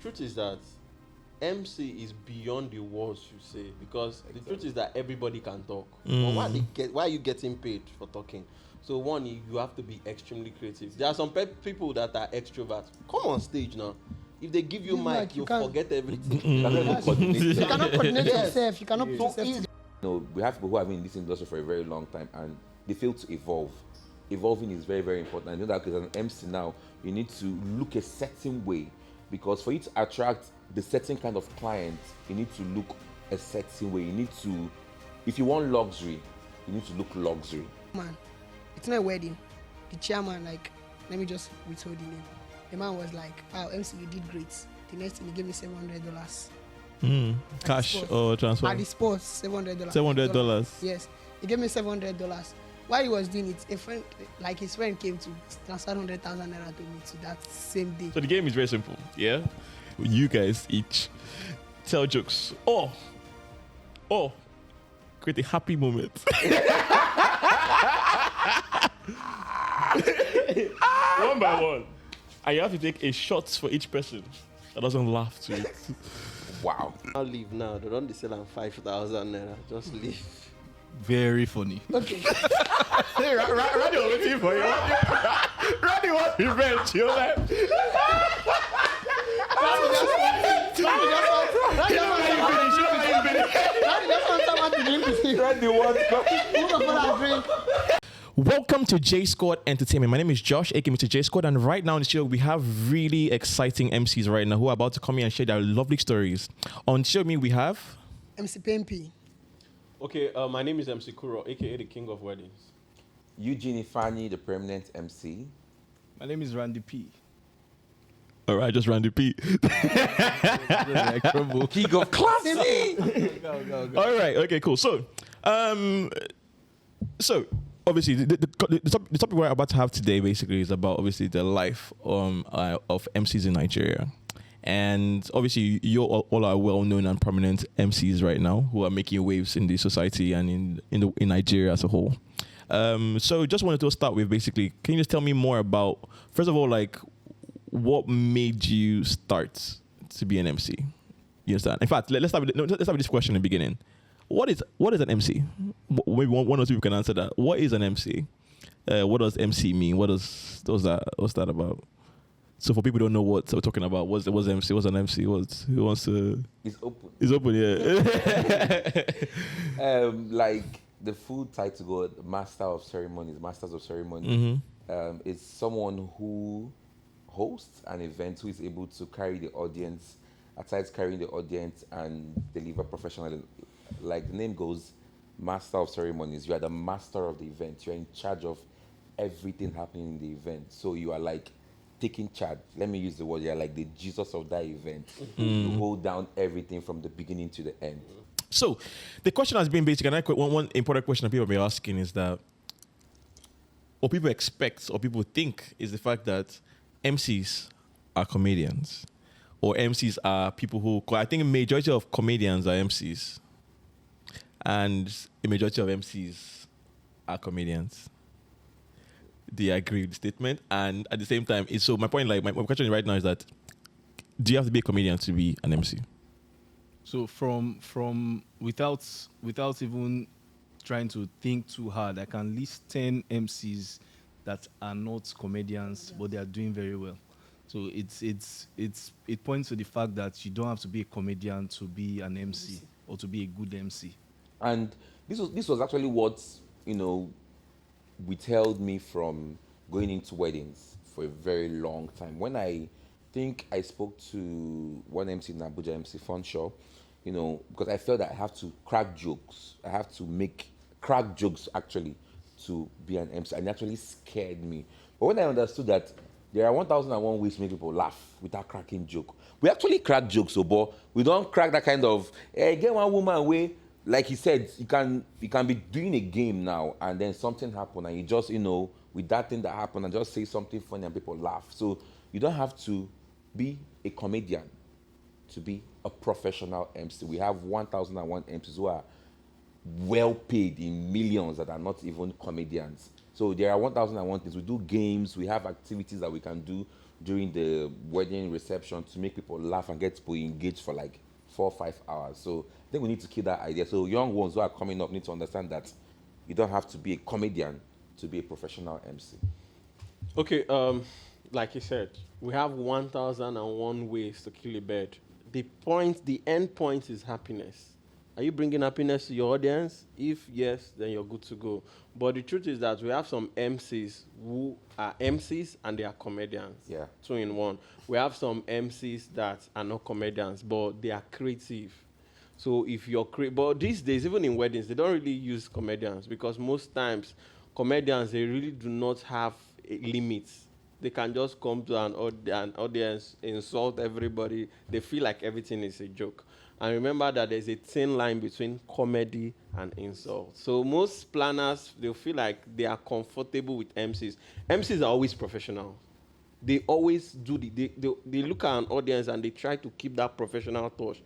truth is that MC is beyond the words you say, because the truth is that everybody can talk. But why are you getting paid for talking? So one, you have to be extremely creative. There are some people that are extroverts. Come on stage now. If they give you mic, you forget everything. You cannot coordinate yourself. You cannot put yourself. You know, we have people who have been in this industry for a very long time and they fail to evolve. Evolving is very, very important. I know that because as an MC now, you need to look a certain way, because for you to attract the certain kind of client, you need to look a certain way. You need to, if you want luxury, you need to look luxury. Man, it's not a wedding. The chairman, like, let me just withhold the name. The man was like, "Oh, MC, you did great." The next thing, he gave me $700. Cash or transfer? At the sports, $700. $700. Yes, he gave me $700. While he was doing it, a friend, like his friend, came to transfer 100,000 naira to me to that same day. So the game is very simple. Yeah, you guys each tell jokes. Or create a happy moment. One by one. And you have to take a shot for each person that doesn't laugh to it. Wow. I'll leave now. They don't sell on 5,000 naira. Just leave. Very funny. Okay. Randy was waiting for you. Randy was revenge. You're like... Welcome to J Squad Entertainment. My name is Josh, aka Mr. J Squad, and right now on the show we have really exciting MCs right now who are about to come here and share their lovely stories. On show me we have MC PMP. Okay, my name is MC Kuro, aka the King of Weddings. Eugene Ifani, the permanent MC. My name is Randy P. All right, just Randy P. King of classy. Go. All right, okay, cool. So obviously the topic we're about to have today basically is about obviously the life of MCs in Nigeria. And obviously you all are well-known and prominent MCs right now who are making waves in the society and in Nigeria as a whole. So just wanted to start with basically, can you just tell me more about, first of all, like, what made you start to be an MC? You understand? In fact, let's start with this question in the beginning. What is an MC? Maybe one or two people can answer that. What is an MC? What does MC mean? What's that about? So for people who don't know what we're talking about, what's MC? What's an MC? Who wants to? It's open. It's open, yeah. Like the full title go, Masters of Ceremony. Is someone who hosts an event, who is able to carry the audience, aside carrying the audience and deliver professionally. Like the name goes, Master of Ceremonies. You are the master of the event. You are in charge of everything happening in the event. So you are like taking charge. Let me use the word. You are like the Jesus of that event. You hold down everything from the beginning to the end. So the question has been basic, and one important question that people have been asking is that what people expect or people think is the fact that MCs are comedians, or MCs are people who, I think a majority of comedians are MCs, and a majority of MCs are comedians. Do you agree with the statement? And at the same time, so my point, like my question right now is that, do you have to be a comedian to be an MC? So from without even trying to think too hard, I can list 10 MCs that are not comedians, but they are doing very well. So it points to the fact that you don't have to be a comedian to be an MC or to be a good MC. And this was actually what, withheld me from going into weddings for a very long time. When I think I spoke to one MC in Abuja, MC Funshaw, because I felt that I have to crack jokes. I have to make crack jokes actually to be an MC, and it actually scared me. But when I understood that there are 1,001 ways to make people laugh without cracking joke, we actually crack jokes, but we don't crack that kind of get one woman way. Like he said, you can be doing a game now, and then something happen, and you just with that thing that happened, and just say something funny and people laugh. So you don't have to be a comedian to be a professional MC. We have 1,001 MCs who are well paid in millions that are not even comedians. So there are 1,001 things. We do games, we have activities that we can do during the wedding reception to make people laugh and get people engaged for like 4 or 5 hours. So I think we need to keep that idea. So young ones who are coming up need to understand that you don't have to be a comedian to be a professional MC. Okay, like you said, we have 1,001 ways to kill a bird. The end point is happiness. Are you bringing happiness to your audience? If yes, then you're good to go. But the truth is that we have some MCs who are MCs and they are comedians. Yeah. 2 in 1. We have some MCs that are not comedians, but they are creative. So if you're but these days, even in weddings, they don't really use comedians because most times comedians, they really do not have limits. They can just come to an audience, insult everybody. They feel like everything is a joke. And remember that there's a thin line between comedy and insult. So most planners, they'll feel like they are comfortable with MCs. MCs are always professional. They always do they look at an audience and they try to keep that professional touch.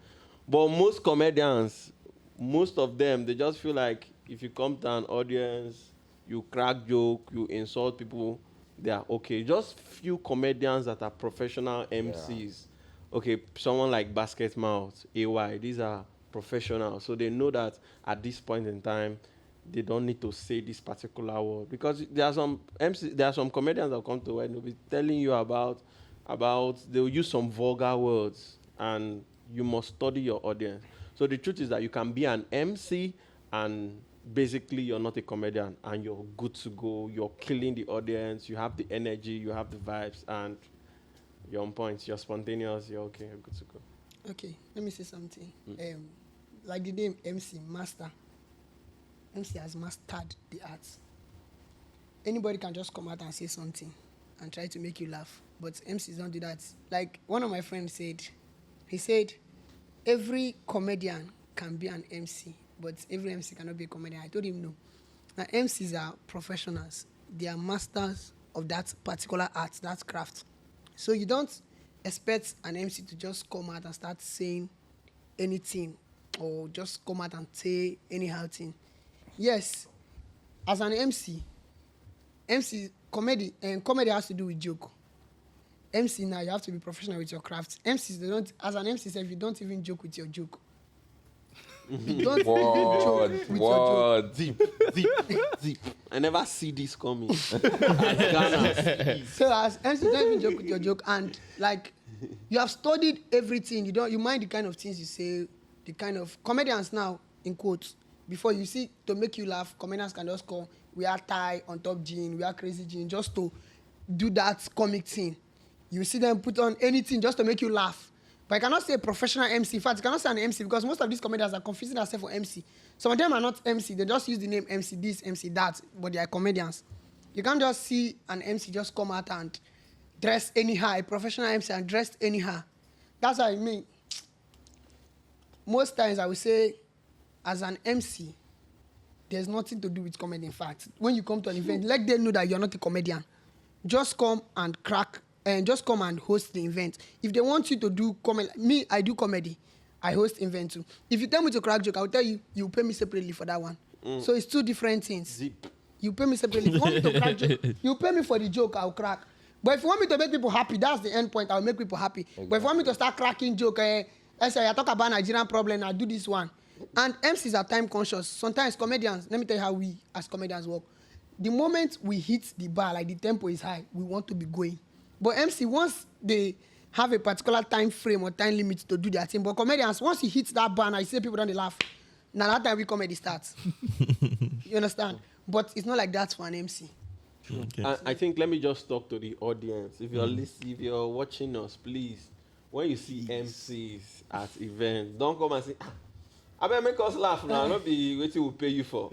But most comedians, most of them, they just feel like if you come to an audience, you crack joke, you insult people, they are okay. Just few comedians that are professional MCs. Okay, someone like Basket Mouth, AY, these are professionals. So they know that at this point in time, they don't need to say this particular word. Because there are some MCs, there are some comedians that come to and they'll be telling you about they'll use some vulgar words and you must study your audience. So the truth is that you can be an MC and basically you're not a comedian and you're good to go. You're killing the audience. You have the energy. You have the vibes, and you're on point. You're spontaneous. You're okay. You're good to go. Okay, let me say something. Like the name MC, master. MC has mastered the arts. Anybody can just come out and say something and try to make you laugh, but MCs don't do that. Like one of my friends said, he said, every comedian can be an MC, but every MC cannot be a comedian. I told him no. Now, MCs are professionals. They are masters of that particular art, that craft. So you don't expect an MC to just come out and start saying anything or just come out and say anyhow thing. Yes, as an MC, comedy has to do with joke. MC now, you have to be professional with your craft. MCs, they don't, as an MC, you don't even joke with your joke. You don't even joke with your joke. Deep. I never see this coming. As Ghana. So as MC, you don't even joke with your joke, and like you have studied everything. You mind the kind of things you say, the kind of comedians now in quotes. Before you see to make you laugh, comedians can just call, we are tie on top jean, we are crazy jean, just to do that comic thing. You see them put on anything just to make you laugh. But I cannot say professional MC. In fact, you cannot say an MC because most of these comedians are confusing themselves for MC. Some of them are not MC. They just use the name MC this, MC that, but they are comedians. You can't just see an MC just come out and dress anyhow, a professional MC and dress anyhow. That's what I mean. Most times I would say, as an MC, there's nothing to do with comedy. In fact, when you come to an event, let them know that you're not a comedian. Just come and crack. And just come and host the event. If they want you to do comedy, me, I do comedy. I host event too. If you tell me to crack joke, I'll tell you, you pay me separately for that one. So it's 2 different things. Zip. You pay me separately. If you want me to crack joke, you pay me for the joke, I'll crack. But if you want me to make people happy, that's the end point. I'll make people happy. Exactly. But if you want me to start cracking joke, I say, I talk about Nigerian problem, I do this one. And MCs are time conscious. Sometimes comedians, let me tell you how we as comedians work. The moment we hit the bar, like the tempo is high, we want to be going. But MC, once they have a particular time frame or time limit to do their thing, but comedians, once you hit that bar and I see people don't laugh, now that time we comedy starts. You understand? But it's not like that for an MC. Okay. I think let me just talk to the audience. If you're listening, if you're watching us, please, when you see MCs at events, don't come and say, I better make us laugh now, not be waiting we'll pay you for.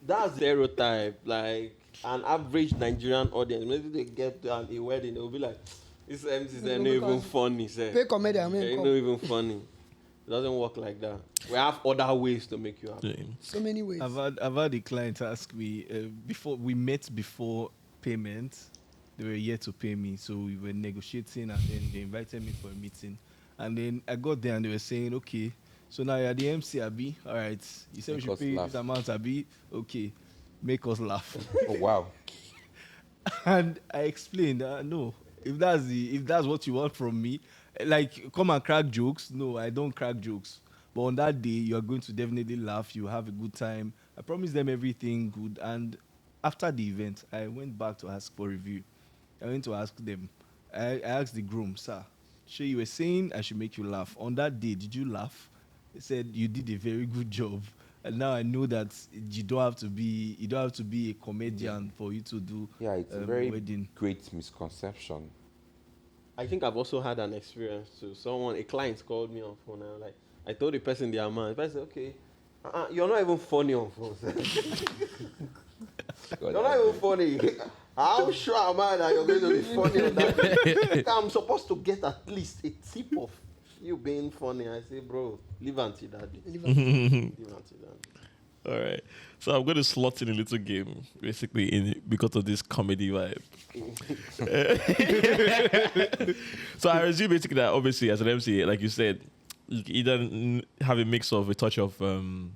That's stereotype. Like, an average Nigerian audience, maybe they get to a wedding, they'll be like, this MCs are not even funny. Pay comedian, they're not even funny. It doesn't work like that. We have other ways to make you happy. So many ways. I've had a client ask me, before payment, they were yet to pay me. So we were negotiating and then they invited me for a meeting. And then I got there and they were saying, okay, so now you're the MC, Abi. All right. You said we should pay you this amount, Abi. Okay. Make us laugh. Oh, wow. And I explained, no, if that's what you want from me, like come and crack jokes. No, I don't crack jokes. But on that day, you are going to definitely laugh. You have a good time. I promise them everything good. And after the event, I went back to ask for review. I went to ask them. I asked the groom, sir, sure you were saying I should make you laugh. On that day, did you laugh? He said you did a very good job. And now I know that you don't have to be a comedian for you to do Yeah, it's a very wedding. great misconception. I think I've also had an experience too. A client called me on phone and I told the person the amount. The person said, okay, you're not even funny on phone. You're not even funny. How sure am I that you're going to be funny on that? I'm supposed to get at least a tip of you being funny. I say, bro, live until that day. Live until that day. All right. So I'm going to slot in a little game, basically, because of this comedy vibe. So I assume basically that obviously as an MC, like you said, you either have a mix of a touch of, in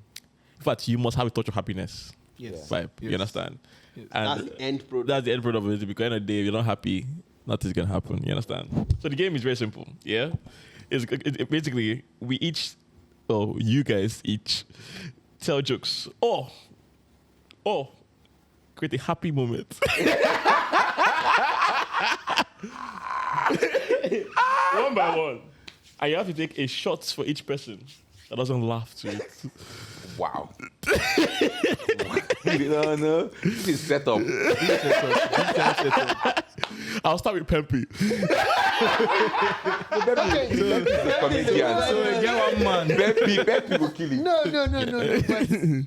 fact, you must have a touch of happiness. Yes. Vibe. Yes. You understand? Yes. And That's the end product. That's the end product of it. Because at the end of the day, if you're not happy, nothing's gonna happen. You understand? So the game is very simple. Yeah, it basically you guys each tell jokes. Create a happy moment. One by one, and you have to take a shot for each person that doesn't laugh to it. Wow. No. This is set up. I'll start with Pempy. Get one man. Pepe will kill him. No.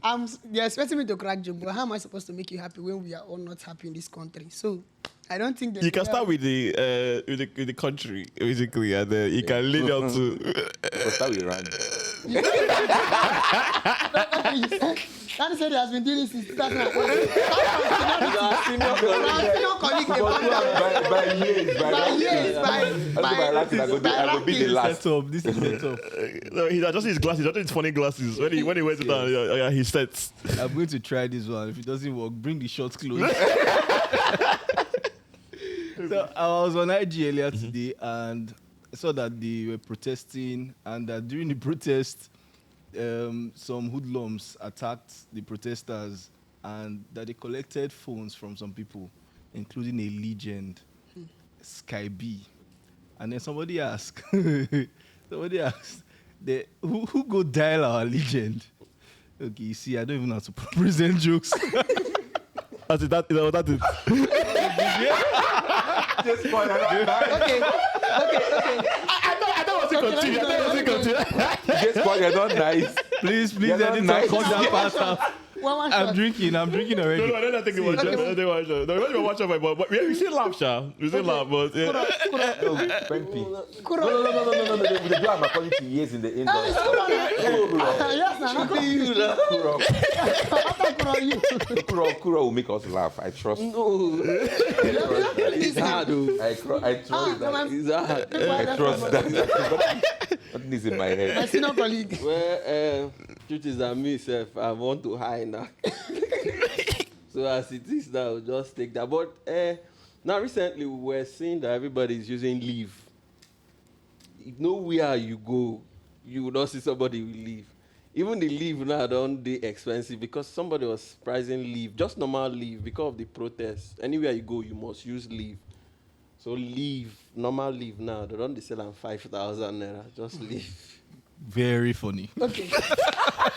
But they're expecting me to crack joke, but how am I supposed to make you happy when we are all not happy in this country? So I don't think that You can start with the country, basically, and you can lead on to. We'll start with Rand. That said he has been doing this since 2001. I will be the last. This is set up. No, he's adjusting his glasses. He's adjusting his funny glasses. When he wears it down, he sets. I'm going to try this one. If it doesn't work, bring the shorts close. So I was on IG earlier today and I saw that they were protesting and that during the protest, some hoodlums attacked the protesters and that they collected phones from some people, including a legend, Sky B. And then somebody asked, who go dial our legend? Okay, you see, I don't even know how to present jokes. That's it. That is. Just point out. Okay. I don't want to continue. Just point out. Not nice. Please, You're not editor, nice. cut that part out. One I'm shot. drinking already. No, I don't think it was just. I don't watch it. No, we watch it, but we still laugh, Sha. We still laugh, but yeah. No, Pempy. No. The black I'm calling to years in the industry. Kuro will make us laugh. I trust. It's hard, though. I trust that. It's hard. I trust that. Nothing is in my head. My senior colleague. Well, truth is that myself, I want to hide now. So as it is now, just take that. But now recently we were seeing that everybody is using leave. If nowhere you go, you will not see somebody will leave. Even the leave now don't be expensive because somebody was pricing leave, just normal leave because of the protest. Anywhere you go, you must use leave. So leave, normal leave now, they don't sell on 5,000 naira. Just leave. Very funny. Okay.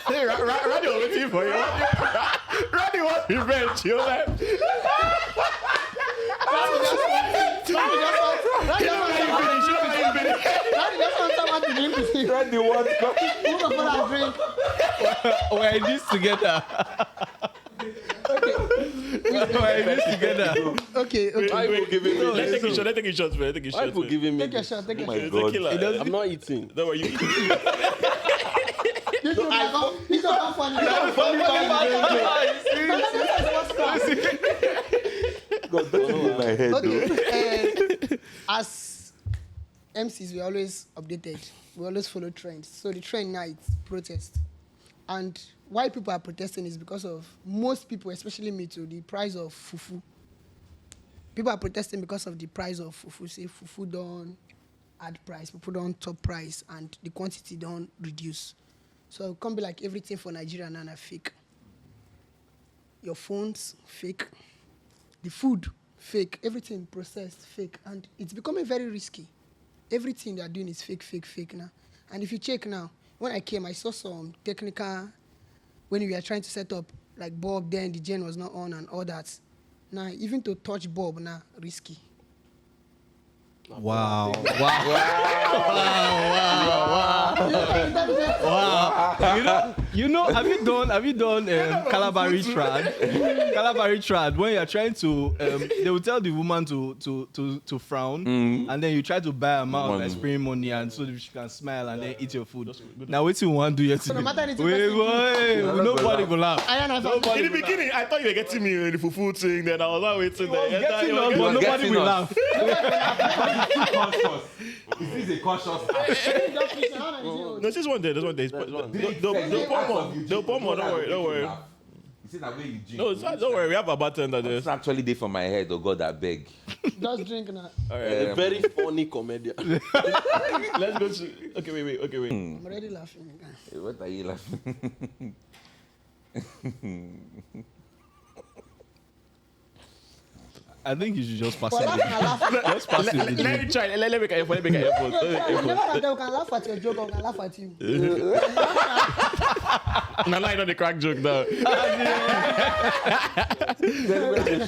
Hey, Randy was waiting for you. Randy was revenge. You like. Randy wants We're in this together. We're in this together. Okay. Why you giving me? Let's take a shot. Let's take a shot, man. Take a Why shot. you giving me? Take a shot. Oh my It's a God. killer. I'm not eating. Don't worry. God, that's in my head, though. Okay. As MCs, we always updated. We always follow trends. So the trend now is protest. And why people are protesting is because of most people, especially me too, the price of fufu. people are protesting because of the price of fufu. Say fufu don't add price, fufu don't top price, and the quantity don't reduce. So it can't be like everything for Nigeria now fake. Your phones fake, the food fake, everything processed fake, and it's becoming very risky. Everything they are doing is fake now. And if you check now, when I came, I saw some technical, when we were trying to set up like bulb, then the gen was not on and all that. Now, even to touch bulb now, risky. Wow. Have you done Calabari trad? When you are trying to, they will tell the woman to frown, and then you try to buy a mouth by spraying money, and so that she can smile and then eat your food. Now, what you want to do yet? So no matter anything, Nobody will laugh. In the beginning, I thought you were getting me the fufu thing. Then I was not waiting. Getting us, but nobody will laugh. This is a cautious No, this is one day. They'll pour more. Don't worry. You see that way you drink. No, don't worry. We have a bartender there. It's actually there for my head. Oh God, I beg. Just drink now. All right. A very funny comedian. Let's go to. Okay, wait. I'm already laughing. What are you laughing? I think you should just pass But it. laugh, Just pass it. Let me try. Let me make an never that they can laugh at your joke or can laugh at you. No, I know the crack joke now. Let me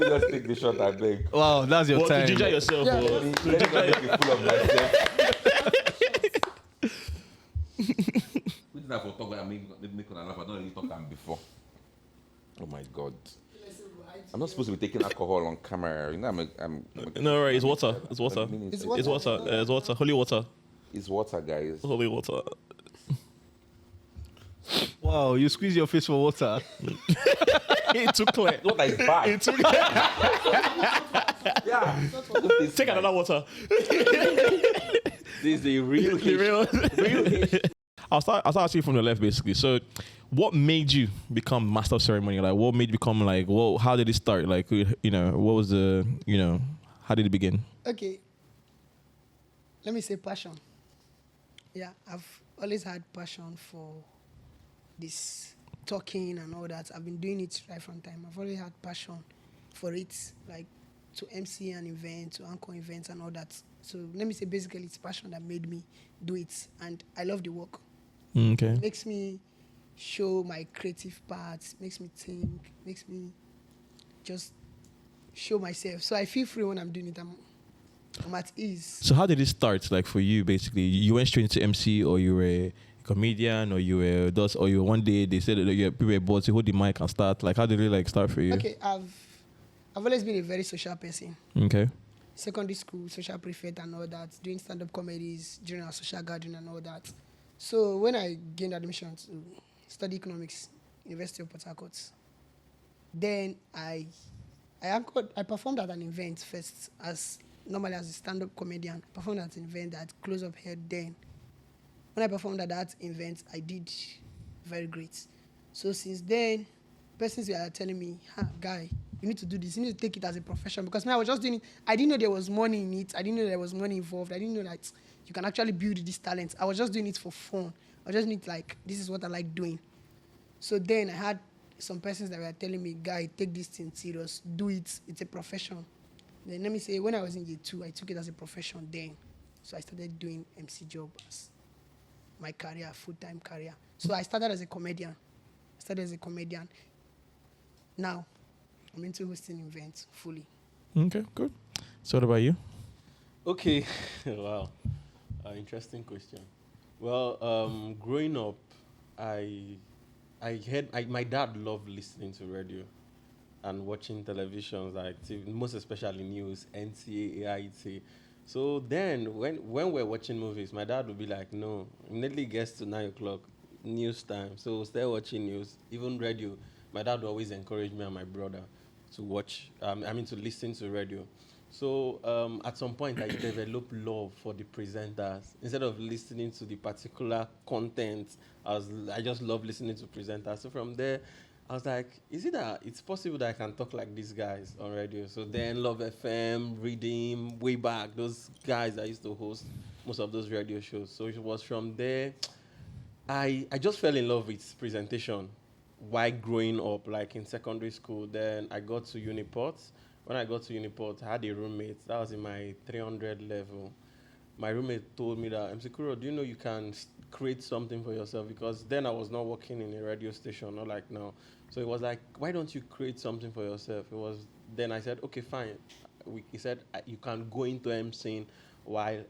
just take the shot, I beg. Wow, that's your Well, to time. ginger yourself. Yeah. Let me just make a fool of myself. Which is that for talk where I make a laugh? I don't really talk am before. Oh my God. I'm not supposed to be taking alcohol on camera. You know, I'm No, right. It's water. It's water. It's It's water. It's water. Holy water. It's water, guys. Holy water. Wow, you squeeze your face for water. It took clear. What is bad? It took. Yeah. Take another water. This is the real hit. I'll start asking from the left, basically. So, what made you become master of ceremony? Like, what made you become like? Well, how did it start? Like, what was the, how did it begin? Okay. Let me say passion. Yeah, I've always had passion for this talking and all that. I've been doing it right from time. I've always had passion for it, like to MC an event, to anchor events and all that. So let me say basically it's passion that made me do it, and I love the work. Okay. It makes me show my creative parts, makes me think, makes me just show myself. So I feel free when I'm doing it. I'm at ease. So how did it start? Like for you, basically, you went straight into MC, or you were a comedian, or you were one day they said that people were bored, so hold the mic and start. Like how did it start for you? Okay, I've always been a very social person. Okay. Secondary school, social prefect and all that, doing stand-up comedies during our social gathering and all that. So when I gained admission to study economics, University of Port Harcourt, then I performed at an event first normally as a stand-up comedian. I performed at an event that Close Up held then. When I performed at that event, I did very great. So since then, persons were telling me, guy, you need to do this. You need to take it as a profession. Because I was just doing it. I didn't know there was money in it. I didn't know there was money involved. I didn't know that you can actually build this talent. I was just doing it for fun. I just need this is what I like doing. So then I had some persons that were telling me, guy, take this thing serious. Do it. It's a profession. Then let me say, when I was in year 2, I took it as a profession then. So I started doing MC job as my career, full-time career. So I started as a comedian. Now, I'm into hosting events fully. Okay, good. So what about you? Okay. Wow. Interesting question. Well, growing up, my dad loved listening to radio and watching televisions, like most especially news, NTA, AIT. So then, when we're watching movies, my dad would be like, "No, immediately gets to 9 o'clock, news time. So stay watching news, even radio." My dad would always encourage me and my brother to watch. To listen to radio. So at some point, I developed love for the presenters. Instead of listening to the particular content, I just love listening to presenters. So from there, I was like, is it that it's possible that I can talk like these guys on radio? So then Love FM, Redeem, way back, those guys that used to host most of those radio shows. So it was from there. I just fell in love with presentation while growing up, like in secondary school. Then I got to Uniport. When I got to Uniport, I had a roommate. That was in my 300 level. My roommate told me that, MC Kuro, do you know you can create something for yourself? Because then I was not working in a radio station, not like now. So it was like, why don't you create something for yourself? It was then I said, okay, fine. He said you can go into MCing while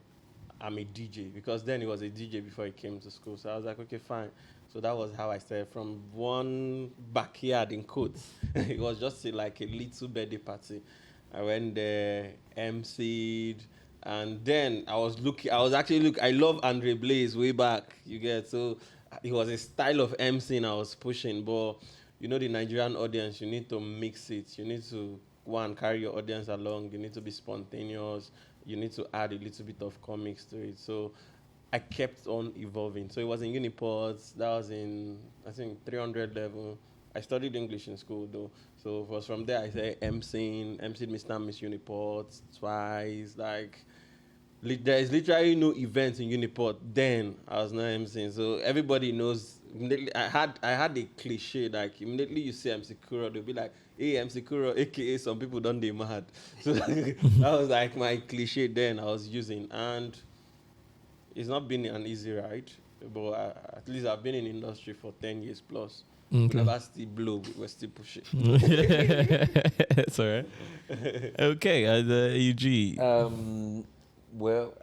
I'm a DJ, because then he was a DJ before he came to school. So I was like, okay, fine. So that was how I started, from one backyard in Coates. It was just like a little birthday party. I went there, MC'd, and then I was looking. I was actually look. I love Andre Blaze way back. You get, so it was a style of MCing I was pushing, but you know the Nigerian audience. You need to mix it. You need to one carry your audience along. You need to be spontaneous. You need to add a little bit of comics to it. So I kept on evolving. So it was in Uniports. That was in, I think, 300 level. I studied English in school though. So it was from there I said MC'd Mr. and Miss Uniports twice. Like, there is literally no event in Uniport. Then I was not MCing. So everybody knows. Immediately, I had a cliche, like immediately you see MC Kuro, they'll be like, hey, MC Kuro, aka some people don't they mad. So that was like my cliche then I was using. And it's not been an easy ride, but at least I've been in industry for 10 years plus. We Okay. never still blow, we're still pushing. That's all right. Okay, UG. Well,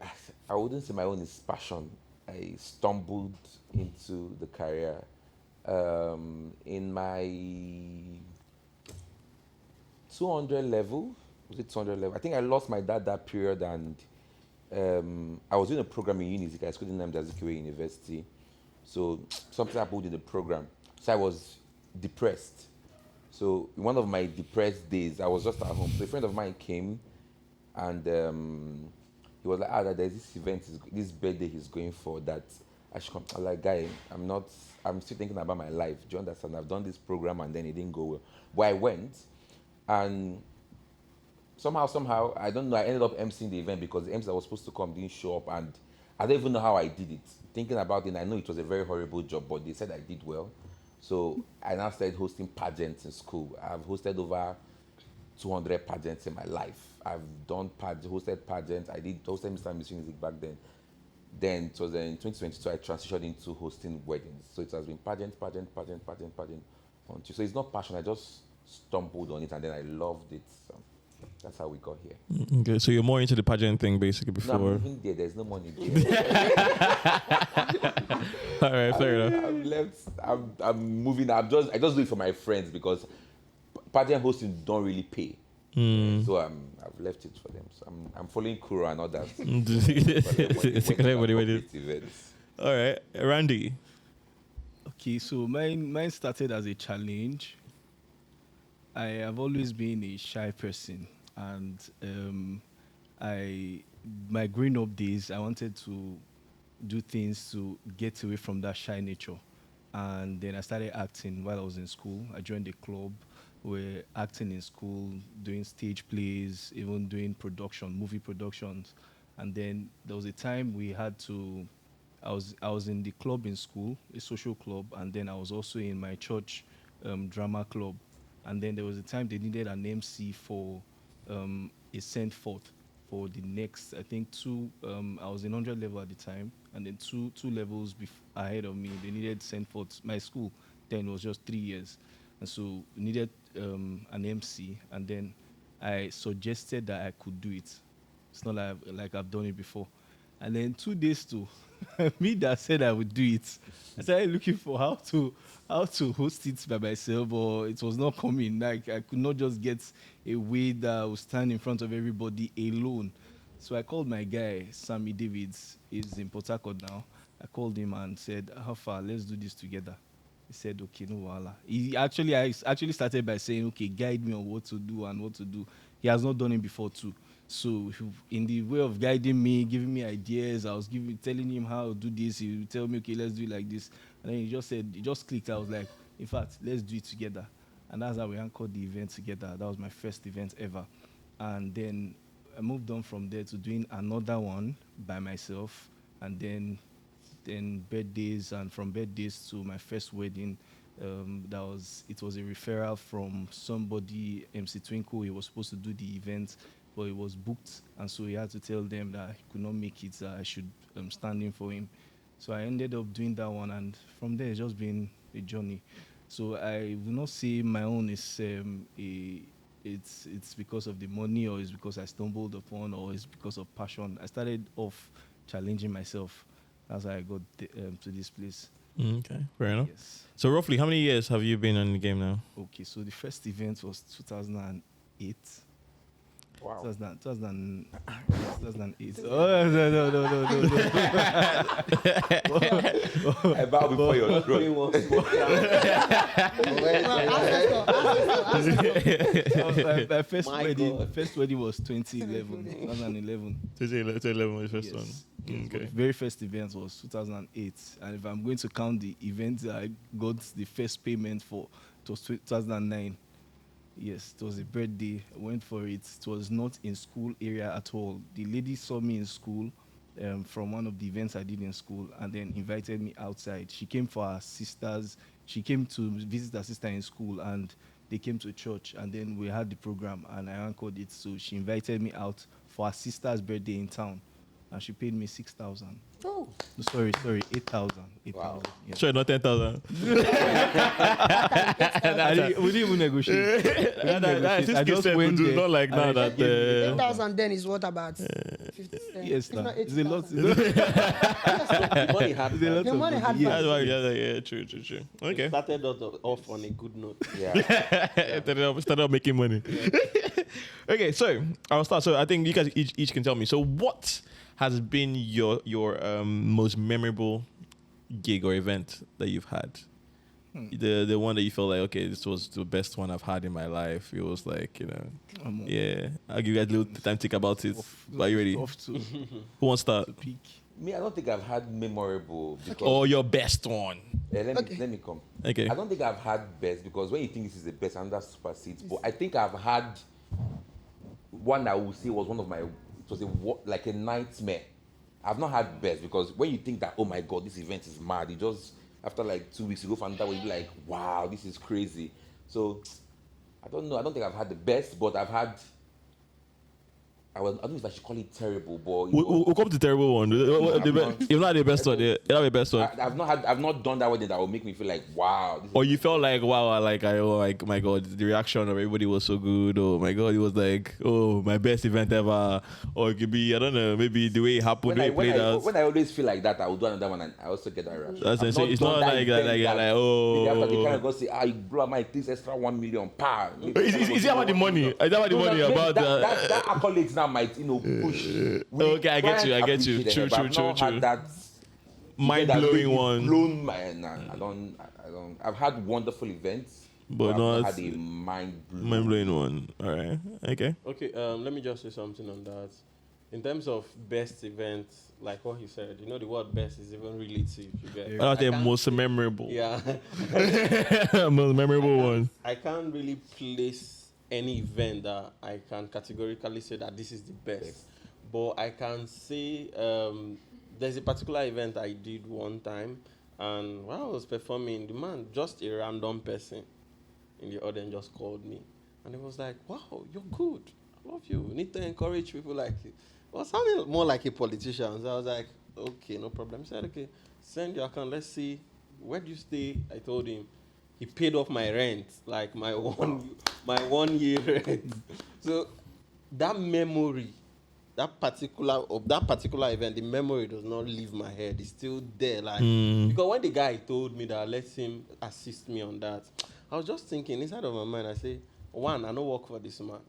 I wouldn't say my own is passion. I stumbled into the career in my 200 level. Was it 200 level? I think I lost my dad that period, and I was doing a program in Unizik. I schooled in Azikiwe University. So something happened in the program. So I was depressed. So in one of my depressed days, I was just at home. So a friend of mine came, and he was like, there's this event, this birthday he's going for that I should come. I was like, guy, I'm still thinking about my life. Do you understand? I've done this program and then it didn't go well. But I went, and somehow, I don't know, I ended up emceeing the event because the MC that was supposed to come didn't show up, and I don't even know how I did it. Thinking about it, I know it was a very horrible job, but they said I did well. So I now started hosting pageants in school. I've hosted over 200 pageants in my life. I've done hosted pageants. I did hosted Mr. and Miss Music back then. Then it was in 2022 I transitioned into hosting weddings. So it has been pageant. So it's not passion. I just stumbled on it and then I loved it. So that's how we got here. Okay, so you're more into the pageant thing basically No, before. I'm moving there. There's no money there. All right, fair enough. I'm left. I'm moving. I just do it for my friends because pageant hosting don't really pay. So I've left it for them. So I'm following Kuro and others. All right, Randy. Okay, so mine started as a challenge. I have always been a shy person, and my growing up days, I wanted to do things to get away from that shy nature, and then I started acting while I was in school. I joined a club. We're acting in school, doing stage plays, even doing movie productions, and then there was a time we had to. I was in the club in school, a social club, and then I was also in my church drama club. And then there was a time they needed an MC for a send forth for the next, I think I was in 100 level at the time, and then two levels ahead of me, they needed send forth. My school then was just 3 years, and so we needed an MC, and then I suggested that I could do it. It's not like I've done it before. And then 2 days to me that said I would do it, I started looking for how to host it by myself, or it was not coming. Like I could not just get a way that I would stand in front of everybody alone. So I called my guy, Sammy Davids. He's in Port Harcourt now. I called him and said, how far? Let's do this together. He said, okay, no wala. I actually started by saying, okay, guide me on what to do and what to do. He has not done it before too. So in the way of guiding me, giving me ideas, I was telling him how to do this. He would tell me, okay, let's do it like this. And then he just clicked. I was like, In fact, let's do it together. And that's how we anchored the event together. That was my first event ever. And then I moved on from there to doing another one by myself. And then birthdays, and from birthdays to my first wedding. It was a referral from somebody, MC Twinkle. He was supposed to do the event, but he was booked, and so he had to tell them that he could not make it, that I should stand in for him. So I ended up doing that one, and from there it's just been a journey. So I will not say my own is it's because of the money, or it's because I stumbled upon, or it's because of passion. I started off challenging myself. That's how I got to this place. Okay, fair enough. Yes. So roughly, how many years have you been in the game now? Okay, so the first event was 2008. Wow. 2008. Oh, no. I bow before your throne. My first My wedding, God. first wedding was 2011. 2011. 2011 was the first Yes. one. Yes, but Okay. the very first event was 2008, and if I'm going to count the event that I got the first payment for, it was 2009. Yes, it was a birthday. I went for it. It was not in school area at all. The lady saw me in school from one of the events I did in school, and then invited me outside. She came for her sisters. She came to visit her sister in school, and they came to church, and then we had the program, and I anchored it. So she invited me out for her sister's birthday in town, and she paid me 6,000. Oh, No, sorry, 8,000. 8,000. Wow. Yeah. Sure, not 10,000. We didn't even negotiate. I just went there. Not like now and that. 8,000 then is what about 50 cents? Yes, If not it's a lot. 80,000. The money had It's a lot The of money had yes. That's why, yeah, true. Okay. started off on a good note. Yeah. Started up making money. Okay, so I'll start. So I think you guys each can tell me. So what has been your most memorable gig or event that you've had? The one that you felt like, okay, this was the best one I've had in my life. It was like, yeah. I'll give you guys a little time to think about it. Are you ready? Who Off to wants to start? peak. Me, I don't think I've had memorable because Or your best one? let me come. Okay. I don't think I've had best because when you think this is the best, and that supersedes. But I think I've had one I would say was one of my. It was like a nightmare. I've not had best because when you think that, oh my God, this event is mad, you just after like 2 weeks you go for another one, you be like, wow, this is crazy. So I don't know. I don't think I've had the best, but I've had. I don't know if I should call it terrible, but We'll come to the terrible one. If not the best one, yeah, it'll be the best one. I've not done that wedding that will make me feel like, wow. This Or you felt like, wow, like my God, the reaction of everybody was so good. Oh my God, it was like, oh, my best event ever. Or it could be, I don't know, maybe the way it happened, the way it played out. when I always feel like that, I will do another one and I also get that reaction. That's I've insane. It's done not that like event like that oh. maybe after they kind of go say, you blow my this extra 1 million power. Is it about the money? Is that about the money? About that accolades now might push. Okay, I get you. appreciate True. it, but I've not had that Mind that blowing really one. blown my. Nah, I don't. I've had wonderful events, But I've not not had a mind mind blowing one. All right. Okay. Okay, let me just say something on that. In terms of best event, like what he said, the word best is even relative. You get. That's the can't most say- memorable. Yeah. Most memorable one. I can't really place any event that I can categorically say that this is the best. But I can say there's a particular event I did one time, and while I was performing, the man, just a random person in the audience, just called me. And he was like, wow, you're good. I love you. You need to encourage people like you. It was sounding more like a politician. So I was like, okay, no problem. He said, okay, send your account. Let's see. Where do you stay? I told him. He paid off my rent, like my 1 year rent. So that memory, that particular event, the memory does not leave my head. It's still there. Like because when the guy told me that, let him assist me on that, I was just thinking inside of my mind, I say, one, I don't work for this man.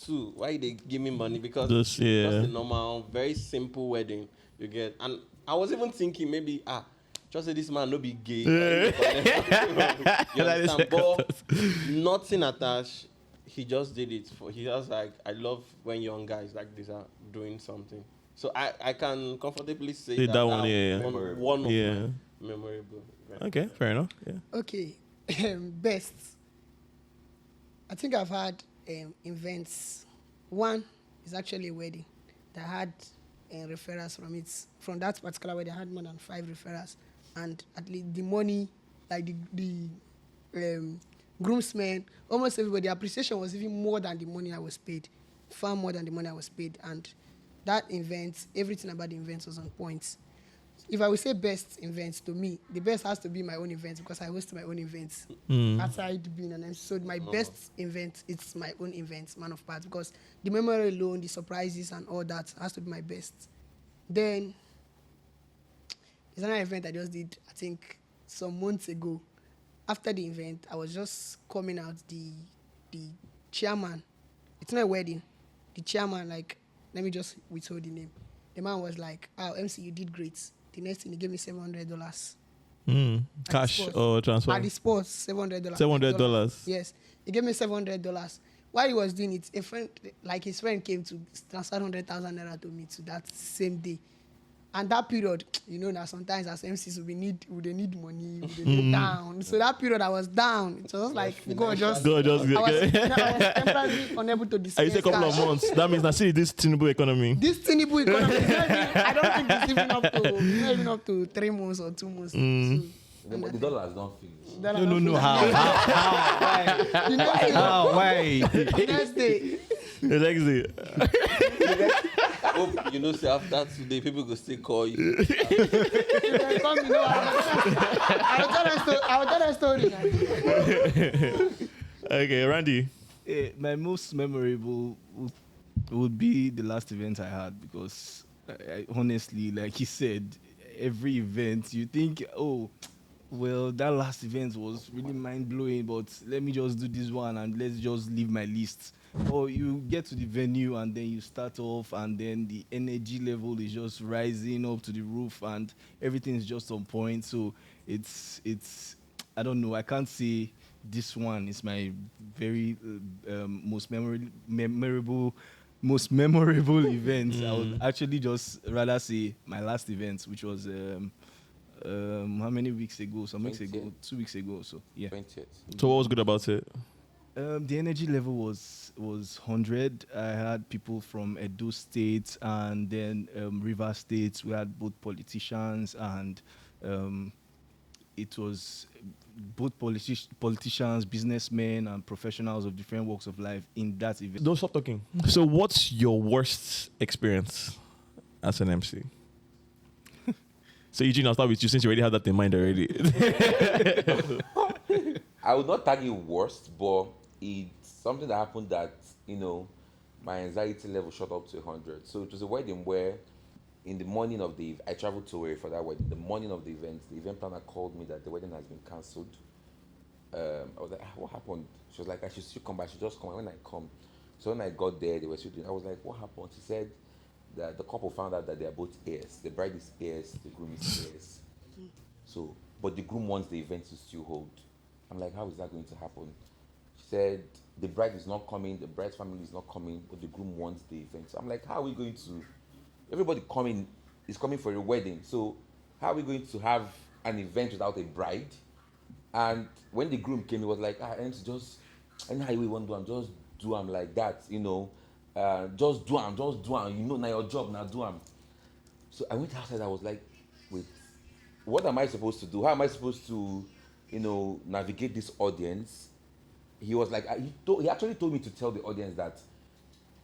Two, why they give me money? Because Just a normal, very simple wedding you get. And I was even thinking maybe, just say this man no be gay. You understand? But nothing attached. He just did it for. He was like, I love when young guys like this are doing something. So I can comfortably say That one, yeah. one of Yeah. my memorable events. Okay, fair enough. Yeah. okay. Best. I think I've had events. One is actually a wedding that had referrals from it. From that particular wedding, I had more than 5 referrals, and at least the money, like the groomsmen, almost everybody, the appreciation was even more than the money I was paid, far more than the money I was paid, and that event, everything about the event was on point. If I would say best events to me, the best has to be my own events because I host my own events outside being an MC. So my best event, it's my own event, Man of Part, because the memory alone, the surprises and all that has to be my best. Then there's another event I just did, I think, some months ago. After the event, I was just coming out. The chairman, it's not a wedding. The chairman, like, let me just withhold the name. The man was like, "Oh, MC, you did great." The next thing, he gave me $700. Cash or transfer? At the sports, $700. $700. Yes, he gave me $700. While he was doing it, a friend, like his friend, came to transfer 100,000 naira to me to that same day. And that period, you know, now sometimes as MCs we need money, we need down. So that period I was down. It was like God just I was temporarily unable to discuss. I say a couple of months. That means I see this Tinubu economy. This Tinubu economy is not even, I don't think it's even up to 3 months or 2 months. So, The dollars don't finish. No. How? Why? The next day. The next day. Hope you know, say after today, people will still call you. If they come, you know, I'll tell a story. Okay, Randy. My most memorable would be the last event I had because honestly, like he said, every event you think, oh, well, that last event was really mind-blowing, but let me just do this one and let's just leave my list. Or you get to the venue and then you start off and then the energy level is just rising up to the roof and everything is just on point. So it's I don't know, I can't say this one is my very most memorable event. I would actually just rather say my last event, which was how many weeks ago? Some weeks ago, 2 weeks ago. So yeah. 20th. So what was good about it? The energy level was 100. I had people from Edo State and then River State. We had both politicians and it was both politicians, businessmen, and professionals of different walks of life in that event. Don't stop talking. So what's your worst experience as an MC? So Eugene, I'll start with you since you already had that in mind already. I would not tag it worst, but it's something that happened that, you know, my anxiety level shot up to 100. So it was a wedding where in the morning of the, I traveled to Owerri for that wedding. The morning of the event planner called me that the wedding has been cancelled. I was like, what happened? She was like, I should still come back. She just come. When I come, so when I got there, they were still doing. I was like, what happened? She said that the couple found out that they are both heirs. The bride is heirs, the groom is heirs. So, but the groom wants the event to still hold. I'm like, how is that going to happen? She said the bride is not coming, the bride's family is not coming, but the groom wants the event. So I'm like, how are we going to? Everybody coming is coming for a wedding. So how are we going to have an event without a bride? And when the groom came, he was like, and just anyhow we want to do, just do them like that, you know. Just do them, you know, now your job, now do them. So I went outside, I was like, wait, what am I supposed to do? How am I supposed to, you know, navigate this audience? He was like, he actually told me to tell the audience that,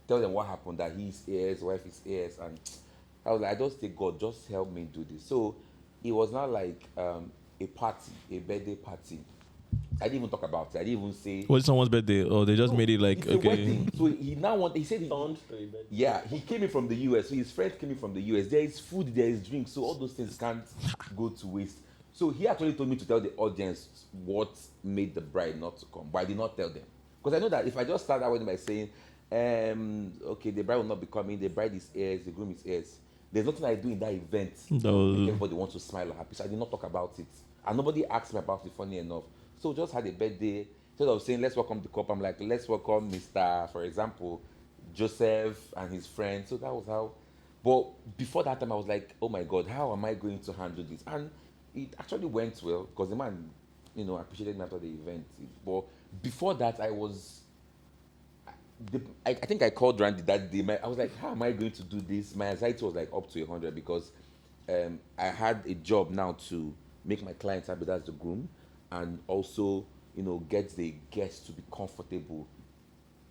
tell them what happened, that he's heirs, wife is heirs, and I was like, I just say, God, just help me do this. So it was not like a party, a birthday party. I didn't even talk about it. I didn't even say. Was it someone's birthday? Or they just made it like, it's okay. a wedding. So he said he came in from the US. So his friend came in from the US. There is food, there is drink. So all those things can't go to waste. So he actually told me to tell the audience what made the bride not to come. But I did not tell them. Because I know that if I just start that wedding by saying, okay, the bride will not be coming, the bride is heirs, the groom is heirs. There's nothing I do in that event. No. Make everybody wants to smile or happy. So I did not talk about it. And nobody asked me about it, funny enough. So just had a birthday. Instead of saying, let's welcome the couple, I'm like, let's welcome Mr., for example, Joseph and his friend. So that was how. But before that time, I was like, oh my God, how am I going to handle this? And it actually went well because the man appreciated me after the event. But before that, I think I called Randy that day. I was like, how am I going to do this? My anxiety was like up to 100 because I had a job now to make my clients happy, that's the groom, and also, get the guests to be comfortable.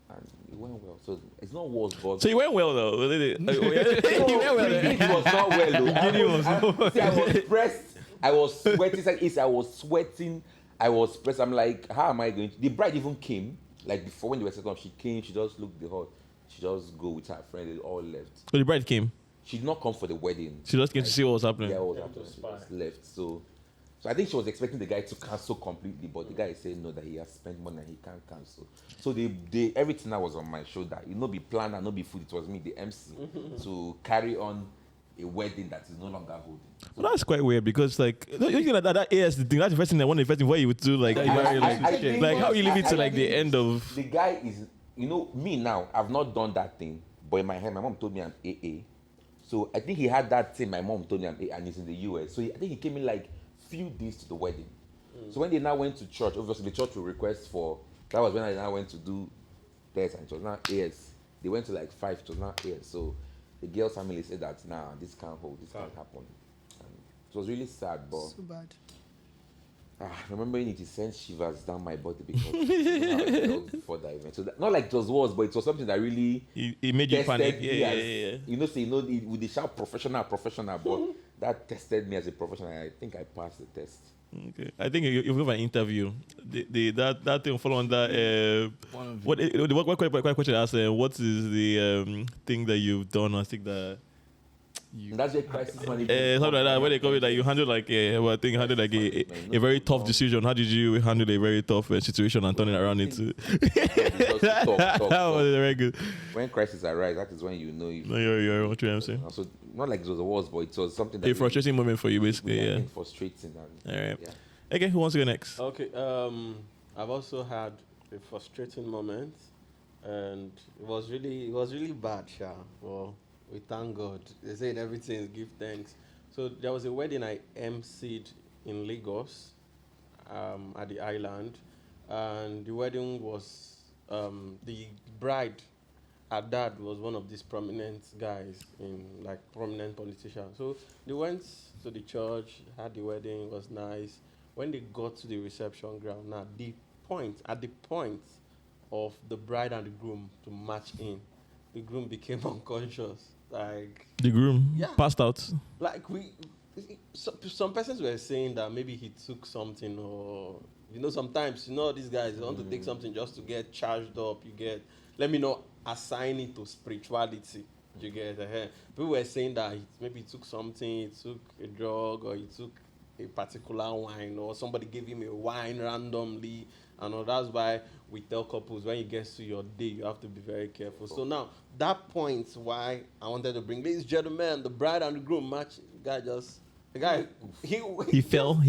And it went well. So it's not worse, but... So you went well, though. You went well. It was not well, though. I was pressed. I was sweating. I was pressed. I'm like, how am I going to... The bride even came. Like, before, when they were set up, she came. She just looked the hall. She just go with her friend. They all left. So the bride came? She did not come for the wedding. She just came to see what was happening? Yeah, what was happening. She just left. So I think she was expecting the guy to cancel completely, but the guy said no, that he has spent money and he can't cancel. So they everything that was on my shoulder. It not be planned and not be food. It was me, the MC, to carry on a wedding that is no longer holding. So well, that's quite weird because that is the thing. That's the first thing. One of the first thing what you would do, like, how you leave it to like the end of. The guy is, me now. I've not done that thing, but in my head, my mom told me I'm AA. So I think he had that thing. My mom told me I'm AA, and he's in the US. So I think he came in like few days to the wedding. So when they now went to church, obviously the church will request for. That was when I now went to do this, and it was now AS. They went to like 5. It was now AS. So the girl's family said that this can't hold, this can't happen. And it was really sad, but So bad. Remembering it sent shivers down my body because how I felt before that event. So not like it was worse, but it was something that really it made you panic. Yeah. With the sharp professional, but that tested me as a professional. I think I passed the test. Okay, I think you have an interview. That thing follow on that. What question I asked? What is the thing that you've done? I think that. That's a crisis management. Something like that. Where they call it, like you handle like a very tough decision. How did you handle a very tough situation and turn it around into? Talk. That was very good. When crisis arise, that is when you know you're what you're saying. So not like it was a worst, but it was something that a frustrating moment for you, basically. Yeah. Frustrating. All right. Yeah. Okay, who wants to go next? Okay. I've also had a frustrating moment, and it was really bad, Sha. Well, we thank God. They say in everything, give thanks. So there was a wedding I emceed in Lagos, at the island, and the wedding was the bride. Her dad was one of these prominent guys prominent politicians. So they went to the church, had the wedding, it was nice. When they got to the reception ground, now at the point of the bride and the groom to march in, the groom became unconscious. Like the groom passed out. Like some persons were saying that maybe he took something, or sometimes these guys want to take something just to get charged up. Let me not assign it to spirituality. You get people were saying that maybe he took something, he took a drug, or he took a particular wine, or somebody gave him a wine randomly. And that's why we tell couples when it gets to your day, you have to be very careful. So now, that point's why I wanted to bring, ladies and gentlemen, the bride and the groom match. The guy, he fell,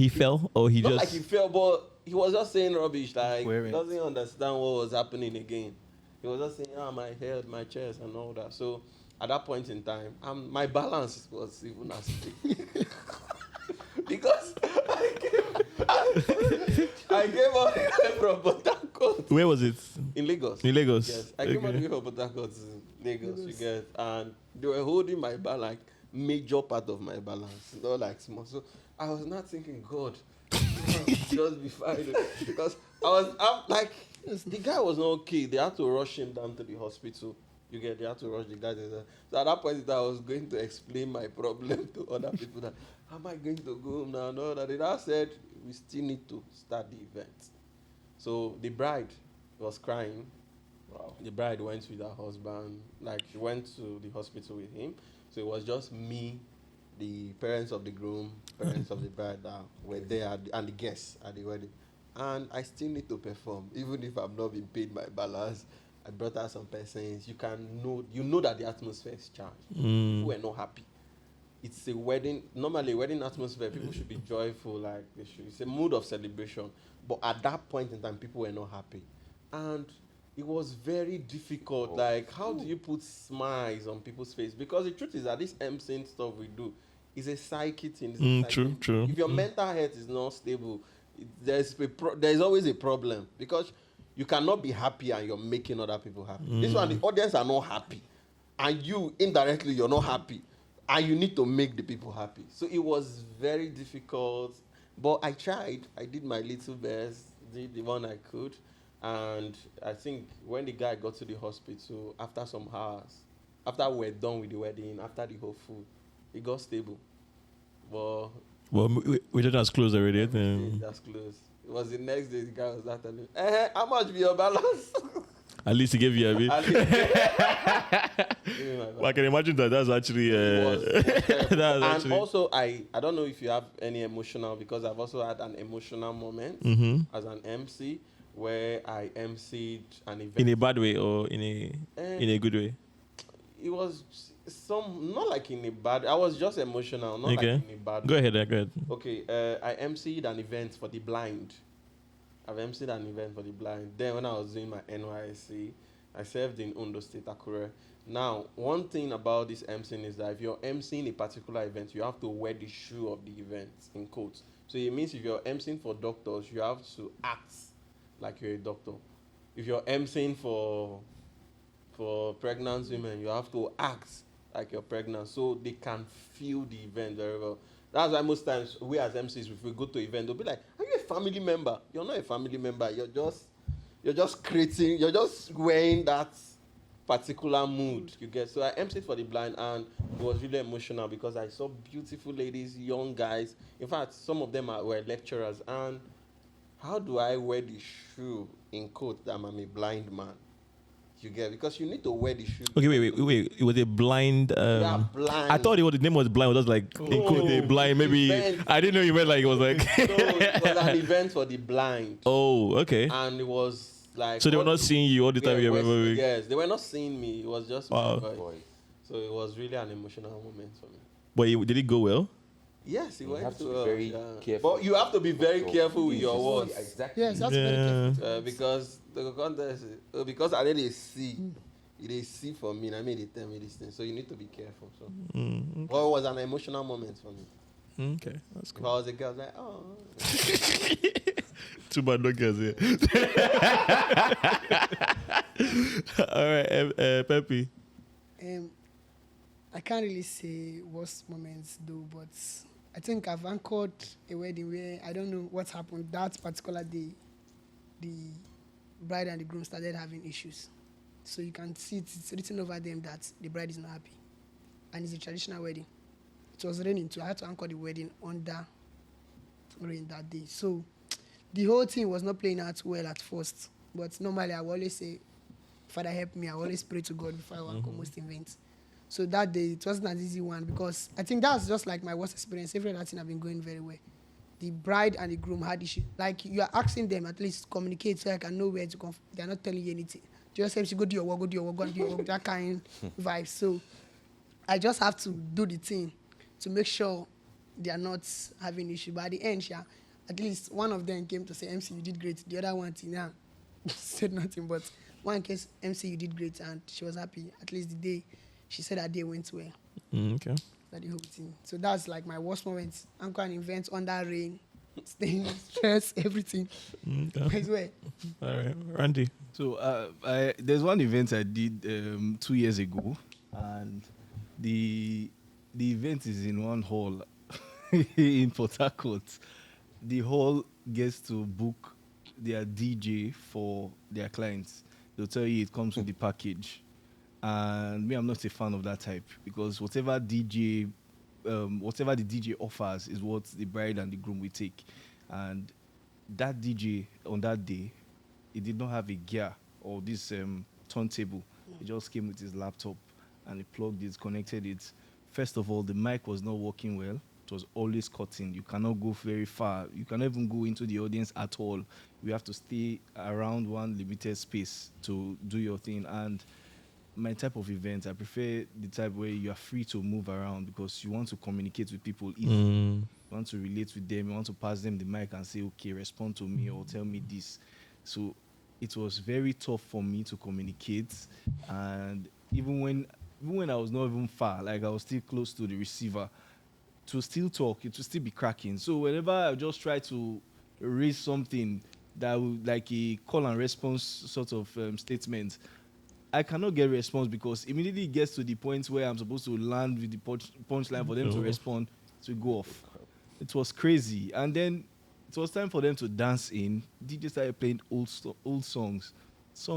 or he not just... like he fell, but he was just saying rubbish, like, he doesn't understand what was happening again. He was just saying, my head, my chest, and all that. So, at that point in time, my balance was even as thick. Because I came all the way from Port Harcourt. Where was it? In Lagos. In Lagos? Yes. I came all the way from Port Harcourt to Lagos, you get. And they were holding my balance, like, major part of my balance, not like small. So I was not thinking, God, just be fine. Because I'm like, the guy was not okay. They had to rush him down to the hospital. They had to rush the guy. So at that point, I was going to explain my problem to other people that, how am I going to go home now? No, that they now said, we still need to start the event. So the bride was crying. Wow. The bride went with her husband. Like, she went to the hospital with him. So it was just me, the parents of the groom, parents of the bride that were there, and the guests at the wedding. And I still need to perform, even if I'm not being paid my balance. I brought out some persons. You know that the atmosphere is charged. People were not happy. It's a wedding. Normally, wedding atmosphere, people should be joyful. Like it's a mood of celebration. But at that point in time, people were not happy, and it was very difficult. Like, how do you put smiles on people's face? Because the truth is that this MCing stuff we do is a psychic thing. True. If your mental health is not stable, there's always a problem because you cannot be happy and you're making other people happy. This one, the audience are not happy, and you indirectly you're not happy, and you need to make the people happy. So it was very difficult, but I tried. I did my little best, did the one I could, and I think when the guy got to the hospital after some hours, after we're done with the wedding, after the whole food, he got stable. But Well, we did as close already. that's close. It was the next day the guy was not telling me, how much be your balance? At least he gave you a bit. At least- Give me my Well, I can imagine that. That's actually. and actually. also, I don't know if you have any emotional, because I've also had an emotional moment as an MC where I MC'd an event. In a bad way or in a good way? It was not like in a bad. I was just emotional, not like in a bad. Go ahead. Go ahead. Okay, I MC'd an event for the blind. I've MC'd an event for the blind. Then when I was doing my NYSC, I served in Ondo State, Akure. Now, one thing about this MCing is that if you're MCing a particular event, you have to wear the shoe of the event, in quotes. So it means if you're MCing for doctors, you have to act like you're a doctor. If you're MCing for pregnant women, you have to act like you're pregnant so they can feel the event very well. That's why most times we as MCs, if we go to event, they'll be like, "Are you a family member?" You're not a family member. You're just creating. You're just wearing that particular mood. You get. So I MC'd for the blind, and it was really emotional because I saw beautiful ladies, young guys. In fact, some of them were lecturers. And how do I wear the shoe in quote that I'm a blind man? You get, because you need to wear the shoe. Okay, wait. It was a blind. Yeah, blind. I thought the name was blind. It was like in quote, a blind. Maybe Event. I didn't know you meant like it was like. So it was an event for the blind. Oh, okay. And it was like. So they were not seeing you all the time. Yes, they were not seeing me. It was just my Wow. voice. So it was really an emotional moment for me. But did it go well? Yes, it You went have to be well, very careful. But you have to be very careful with your words. Exactly. Yes, that's very careful. Because the contest, because I didn't see. They see for me, and I made it tell me this thing. So you need to be careful. So, well, it was an emotional moment for me. Okay, that's If cool. I was a girl, I was like, oh. Too bad no girls here. All right, Pepe. I can't really say worst moments though, but I think I've anchored a wedding where I don't know what happened that particular day. The bride and the groom started having issues. So you can see it's written over them that the bride is not happy. And it's a traditional wedding. It was raining too. I had to anchor the wedding under rain that day. So the whole thing was not playing out well at first. But normally I will always say, Father help me. I will always pray to God before I anchor most events. So that day it wasn't an easy one because I think that's just like my worst experience. Every other thing have been going very well. The bride and the groom had issues. Like you are asking them at least communicate so I can know where to come. They are not telling you anything. Just say, go do your work, go do your work, go do your work, that kind vibe. So I just have to do the thing to make sure they are not having issue. But at the end, at least one of them came to say, MC, you did great. The other one, Tina, said nothing. But one case, MC, you did great. And she was happy. At least the day, she said that day went well. Okay. That the whole thing. So that's like my worst moments. Anchor an event under rain, staying stress, everything. Okay. I swear. All right, Randy. So there's one event I did 2 years ago, and the event is in one hall in Port Harcourt. The hall gets to book their DJ for their clients. They'll tell you it comes with the package, and me, I'm not a fan of that type because whatever the DJ offers is what the bride and the groom will take, and that DJ on that day, he did not have a gear or this turntable. He just came with his laptop and he plugged it, connected it. First of all, the mic was not working well. It was always cutting. You cannot go very far. You cannot even go into the audience at all. You have to stay around one limited space to do your thing. And my type of event, I prefer the type where you are free to move around because you want to communicate with people easily. You want to relate with them. You want to pass them the mic and say, okay, respond to me or tell me this. So it was very tough for me to communicate. And even when I was not even far, like I was still close to the receiver, to still talk, it would still be cracking. So whenever I just try to raise something that would like a call and response sort of statement, I cannot get response because immediately it gets to the point where I'm supposed to land with the punchline for them to respond to go off. It was crazy. And then it was time for them to dance in. DJ started playing old songs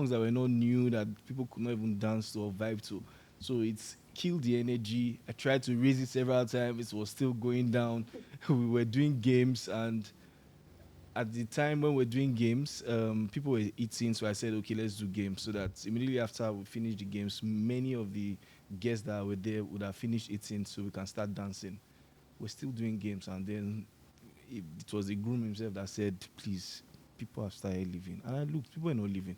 that were not new, that people could not even dance to or vibe to. So it's killed the energy. I tried to raise it several times. It was still going down. We were doing games, and at the time when we're doing games, people were eating, so I said, okay, let's do games. So that immediately after we finished the games, many of the guests that were there would have finished eating, so we can start dancing. We're still doing games, and then it was the groom himself that said, please, people have started leaving. And I looked, people are not leaving.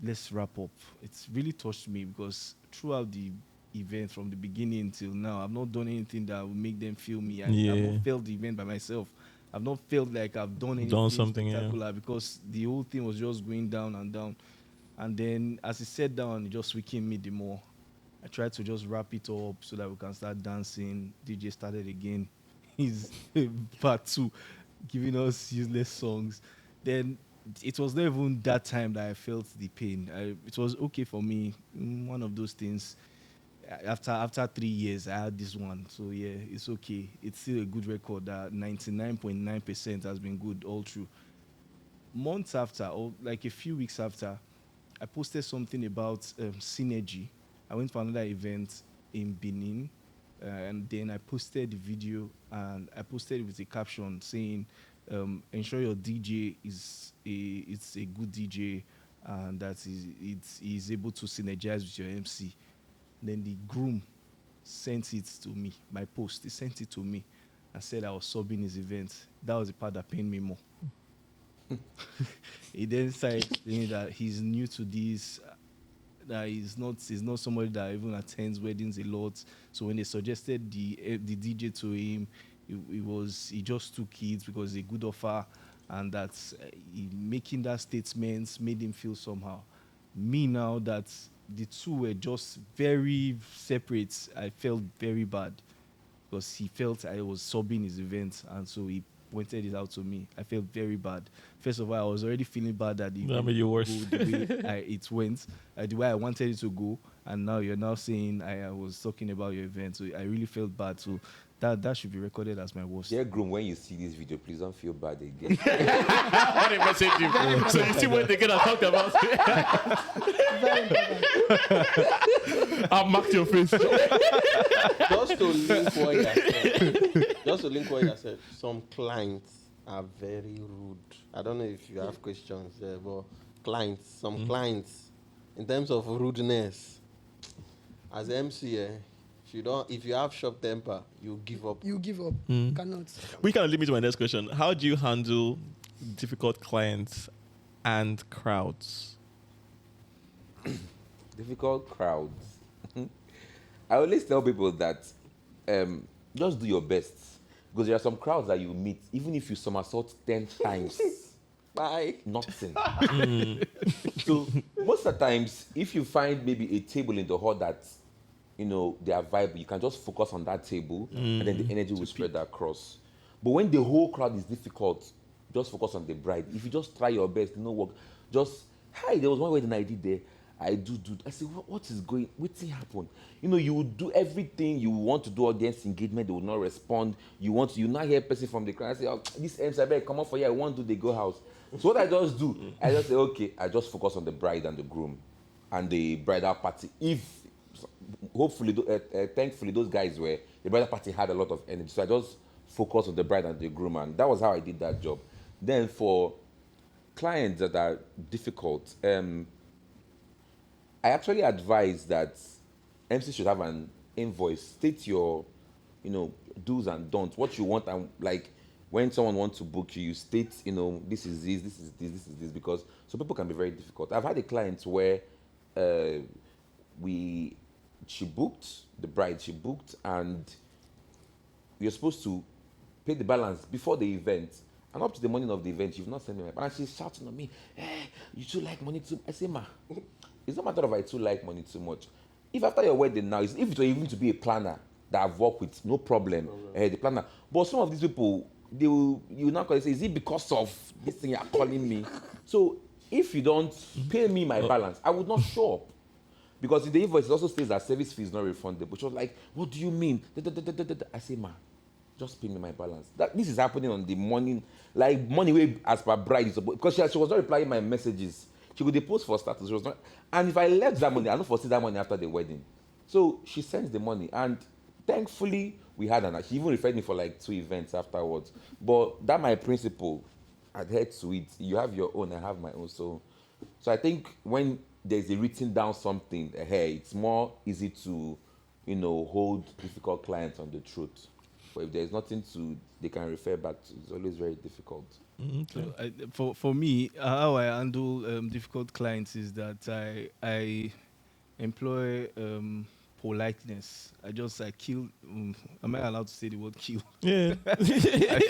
Let's wrap up. It's really touched me because throughout the event, from the beginning till now, I've not done anything that will make them feel me. I've not felt the event by myself. I've not felt like I've done anything spectacular because the whole thing was just going down and down. And then as it sat down, it just weakened me the more. I tried to just wrap it up so that we can start dancing. DJ started again. He's part 2, giving us useless songs. Then it was not even that time that I felt the pain. It was okay for me. One of those things. After 3 years, I had this one. So yeah, it's okay. It's still a good record. That 99.9% has been good all through. Months after, or like a few weeks after, I posted something about synergy. I went for another event in Benin, and then I posted the video, and I posted it with a caption saying, ensure your DJ is a good DJ, and that is able to synergize with your MC. Then the groom sent it to me, my post. He sent it to me and said I was subbing his event. That was the part that pained me more. He then started saying that he's new to this, that he's not somebody that even attends weddings a lot. So when they suggested the DJ to him, he just took it because it's a good offer, and that making that statement made him feel somehow. Me now that the two were just very separate, I felt very bad because he felt I was subbing his event, and so he pointed it out to me. I felt very bad. First of all, I was already feeling bad that the made you worse. The way it went, the way I wanted it to go, and now you're now saying I was talking about your event, so I really felt bad. So that should be recorded as my worst. Yeah, groom, when you see this video, please don't feel bad again. What a message you. So you see what they're gonna talk about. I've marked your face. Just to link what you said, some clients are very rude. I don't know if you have questions there, but some clients, in terms of rudeness, as MC, if you have short temper, you give up. You give up. Cannot. We kind of lead me to my next question. How do you handle difficult clients and crowds? Difficult crowds. I always tell people that just do your best, because there are some crowds that you meet, even if you somersault 10 times, Bye. nothing. So most of the times, if you find maybe a table in the hall that they are vibe, you can just focus on that table, and then the energy will spread across. But when the whole crowd is difficult, just focus on the bride. If you just try your best, work. Just, hi, there was one wedding I did there. I said, what is going, what's happened? You will do everything you want to do audience engagement, they will not respond. You not hear a person from the crowd, I say, this MC, I better come up for you, I want to do the go house. So what I just do, I just say, okay, I just focus on the bride and the groom and the bridal party. Thankfully, those guys the bridal party had a lot of energy. So I just focus on the bride and the groom, and that was how I did that job. Then for clients that are difficult, I actually advise that MC should have an invoice. State your, do's and don'ts, what you want, and like when someone wants to book you, you state, this is this, because some people can be very difficult. I've had a client where she booked, and you're supposed to pay the balance before the event. And up to the morning of the event, you've not sent me my balance. And she's shouting at me, hey, you too like money too. I say, ma, it's not a matter of I too like money too much. If after your wedding now, if it were even to be a planner that I've worked with, no problem. The planner. But some of these people, you not call and say, is it because of this thing you're calling me? So if you don't pay me my balance, I would not show up. Because in the invoice, it also states that service fee is not refundable. She was like, what do you mean? I say, ma, just pay me my balance. This is happening on the morning, like money way as per bride. Because she was not replying my messages. She would post for status. She was not, and if I left that money, I don't foresee that money after the wedding. So she sends the money, and thankfully we had an. She even referred me for like 2 events afterwards. But that my principle, adhere to it. You have your own, I have my own. So I think when there's a written down something, hey, it's more easy to, hold difficult clients on the truth. But if there's nothing they can refer back to, it's always very difficult. Okay. So for me, how I handle difficult clients is that I employ politeness. I kill. Am I allowed to say the word kill? Yeah. I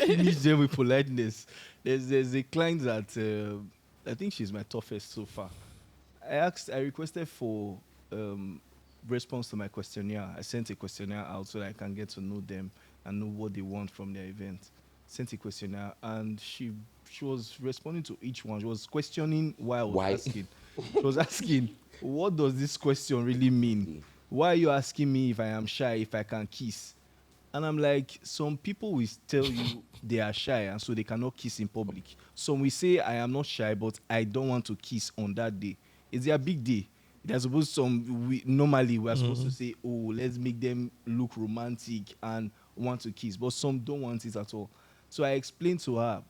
finish them with politeness. There's a client that I think she's my toughest so far. I requested for response to my questionnaire. I sent a questionnaire out so that I can get to know them and know what they want from their event. Sent a questionnaire, and she was responding to each one. She was questioning why I was asking. She was asking, what does this question really mean? Why are you asking me if I am shy, if I can kiss? And I'm like, some people will tell you they are shy and so they cannot kiss in public. Some will say, I am not shy, but I don't want to kiss on that day. It's their big day. They're supposed normally we're supposed to say, oh, let's make them look romantic and want to kiss. But some don't want it at all. So I explained to her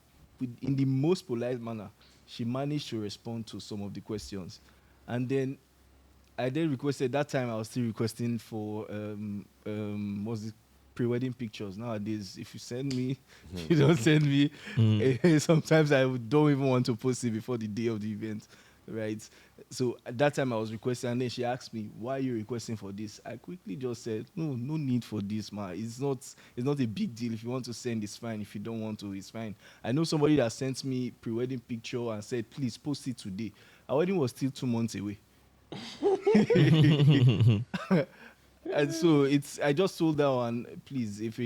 in the most polite manner. She managed to respond to some of the questions. And then I requested, that time I was still requesting for pre-wedding pictures. Nowadays, if you send me, you don't send me. Sometimes I don't even want to post it before the day of the event, right? So at that time I was requesting, and then she asked me, why are you requesting for this? I quickly just said, no need for this, ma. It's not a big deal. If you want to send, it's fine. If you don't want to, it's fine. I know somebody that sent me pre-wedding picture and said, please post it today. Our wedding was still 2 months away. And so I just told that one, please, if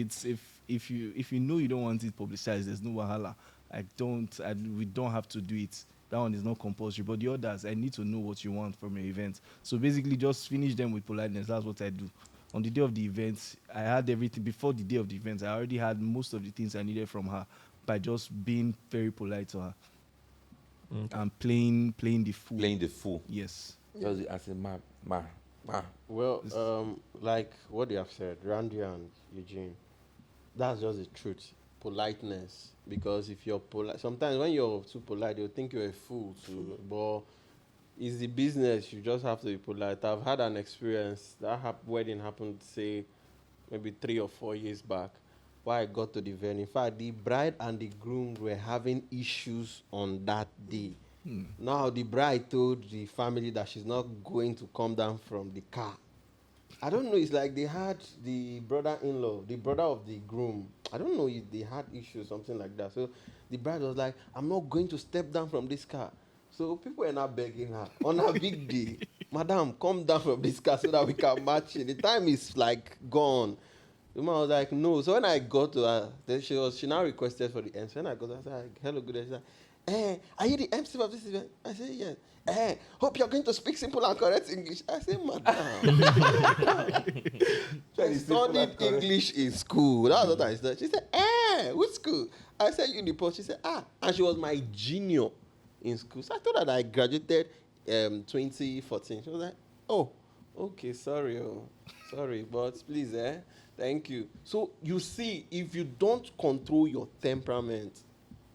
you know you don't want it publicized, there's no wahala. We don't have to do it. That one is not compulsory. But the others, I need to know what you want from your event. So basically, just finish them with politeness. That's what I do. On the day of the event, I had everything. Before the day of the event, I already had most of the things I needed from her by just being very polite to her. And playing the fool. Playing the fool. Yes. Just as a ma. Well, like what you have said, Randy and Eugene, that's just the truth. Politeness. Because if you're polite, sometimes when you're too polite, they'll think you're a fool too. But it's the business, you just have to be polite. I've had an experience. That wedding happened, say, maybe 3 or 4 years back, where I got to the venue. In fact, the bride and the groom were having issues on that day. Now, the bride told the family that she's not going to come down from the car. I don't know, it's like they had the brother-in-law, the brother of the groom. I don't know if they had issues, something like that. So the bride was like, I'm not going to step down from this car. So people were not begging her. On her big day, madam, come down from this car so that we can match it. The time is like gone. The man was like, no. So when I got to her, then she now requested for the MC. When I got to her, I said, hello, good day. She said, are you the MC of this event? I said, yes. Hope you're going to speak simple and correct English. I said, madam. I studied English in school. That was what I said. She said, which school? I said, Uniport. She said, and she was my junior in school. So I told her that I graduated 2014. She was like, oh, okay, sorry, but please, thank you. So you see, if you don't control your temperament,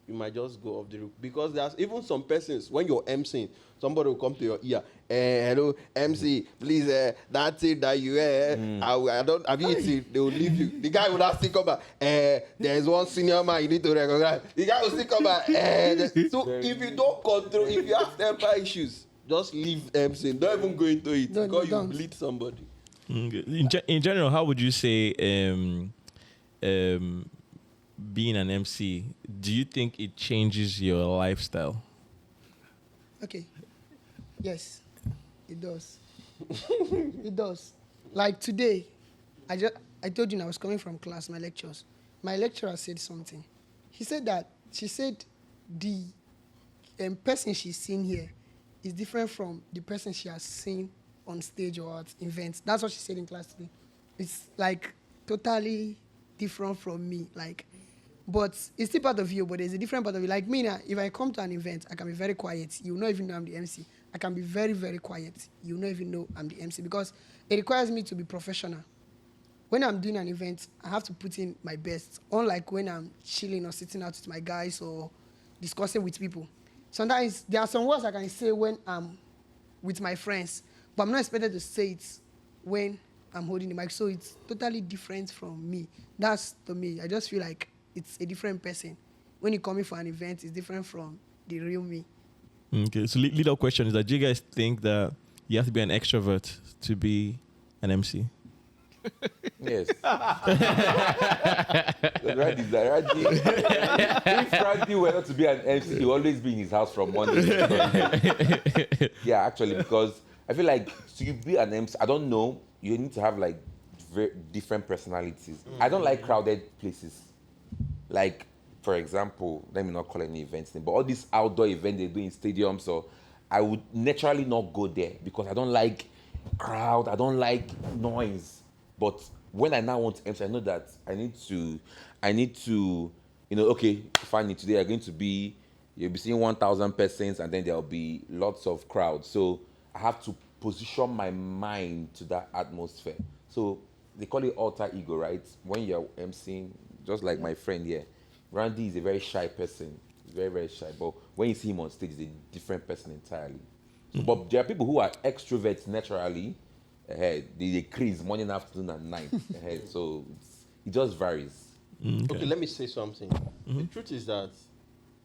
you might just go off the roof. Because there's even some persons, when you're emceeing, somebody will come to your ear, hello, MC, please, that's it that you have you eaten? They will leave you. The guy will not still come back. There's one senior man you need to recognize. The guy will still come back. So if you don't control, if you have temper issues, just leave emceeing. Don't even go into it because you bleed somebody. In general, how would you say being an MC, do you think it changes your lifestyle? Okay. Yes, it does. It does. Like today, I told you I was coming from class, my lectures. My lecturer said something. He said that she said the person she's seen here is different from the person she has seen on stage or at events. That's what she said in class today. It's like totally different from me. Like, but it's still part of you, but there's a different part of you. Like me now, if I come to an event, I can be very quiet. You will not even know I'm the MC. I can be very, very quiet. You will not even know I'm the MC because it requires me to be professional. When I'm doing an event, I have to put in my best. Unlike when I'm chilling or sitting out with my guys or discussing with people. Sometimes there are some words I can say when I'm with my friends, but I'm not expected to say it when I'm holding the mic. So it's totally different from me. That's to me. I just feel like it's a different person. When you're coming for an event, it's different from the real me. Okay, so little question is that do you guys think that you have to be an extrovert to be an MC? Yes. If Randy were not to be an MC, he'll always be in his house from Monday to Thursday. Yeah, actually, because I feel like to be an MC, I don't know, you need to have like very different personalities. I don't like crowded places. Like, for example, let me not call any events name, but all these outdoor events they do in stadiums, so I would naturally not go there because I don't like crowd, I don't like noise. But when I now want to MC, I know that I need to, okay, finally today you'll be seeing 1,000 persons and then there'll be lots of crowd. So I have to position my mind to that atmosphere. So they call it alter ego, right? When you're MCing, just like my friend here, Randy is a very shy person. He's very, very shy. But when you see him on stage, he's a different person entirely. So, but there are people who are extroverts naturally. They decrease morning, afternoon, and night. So it just varies. Okay, let me say something. The truth is that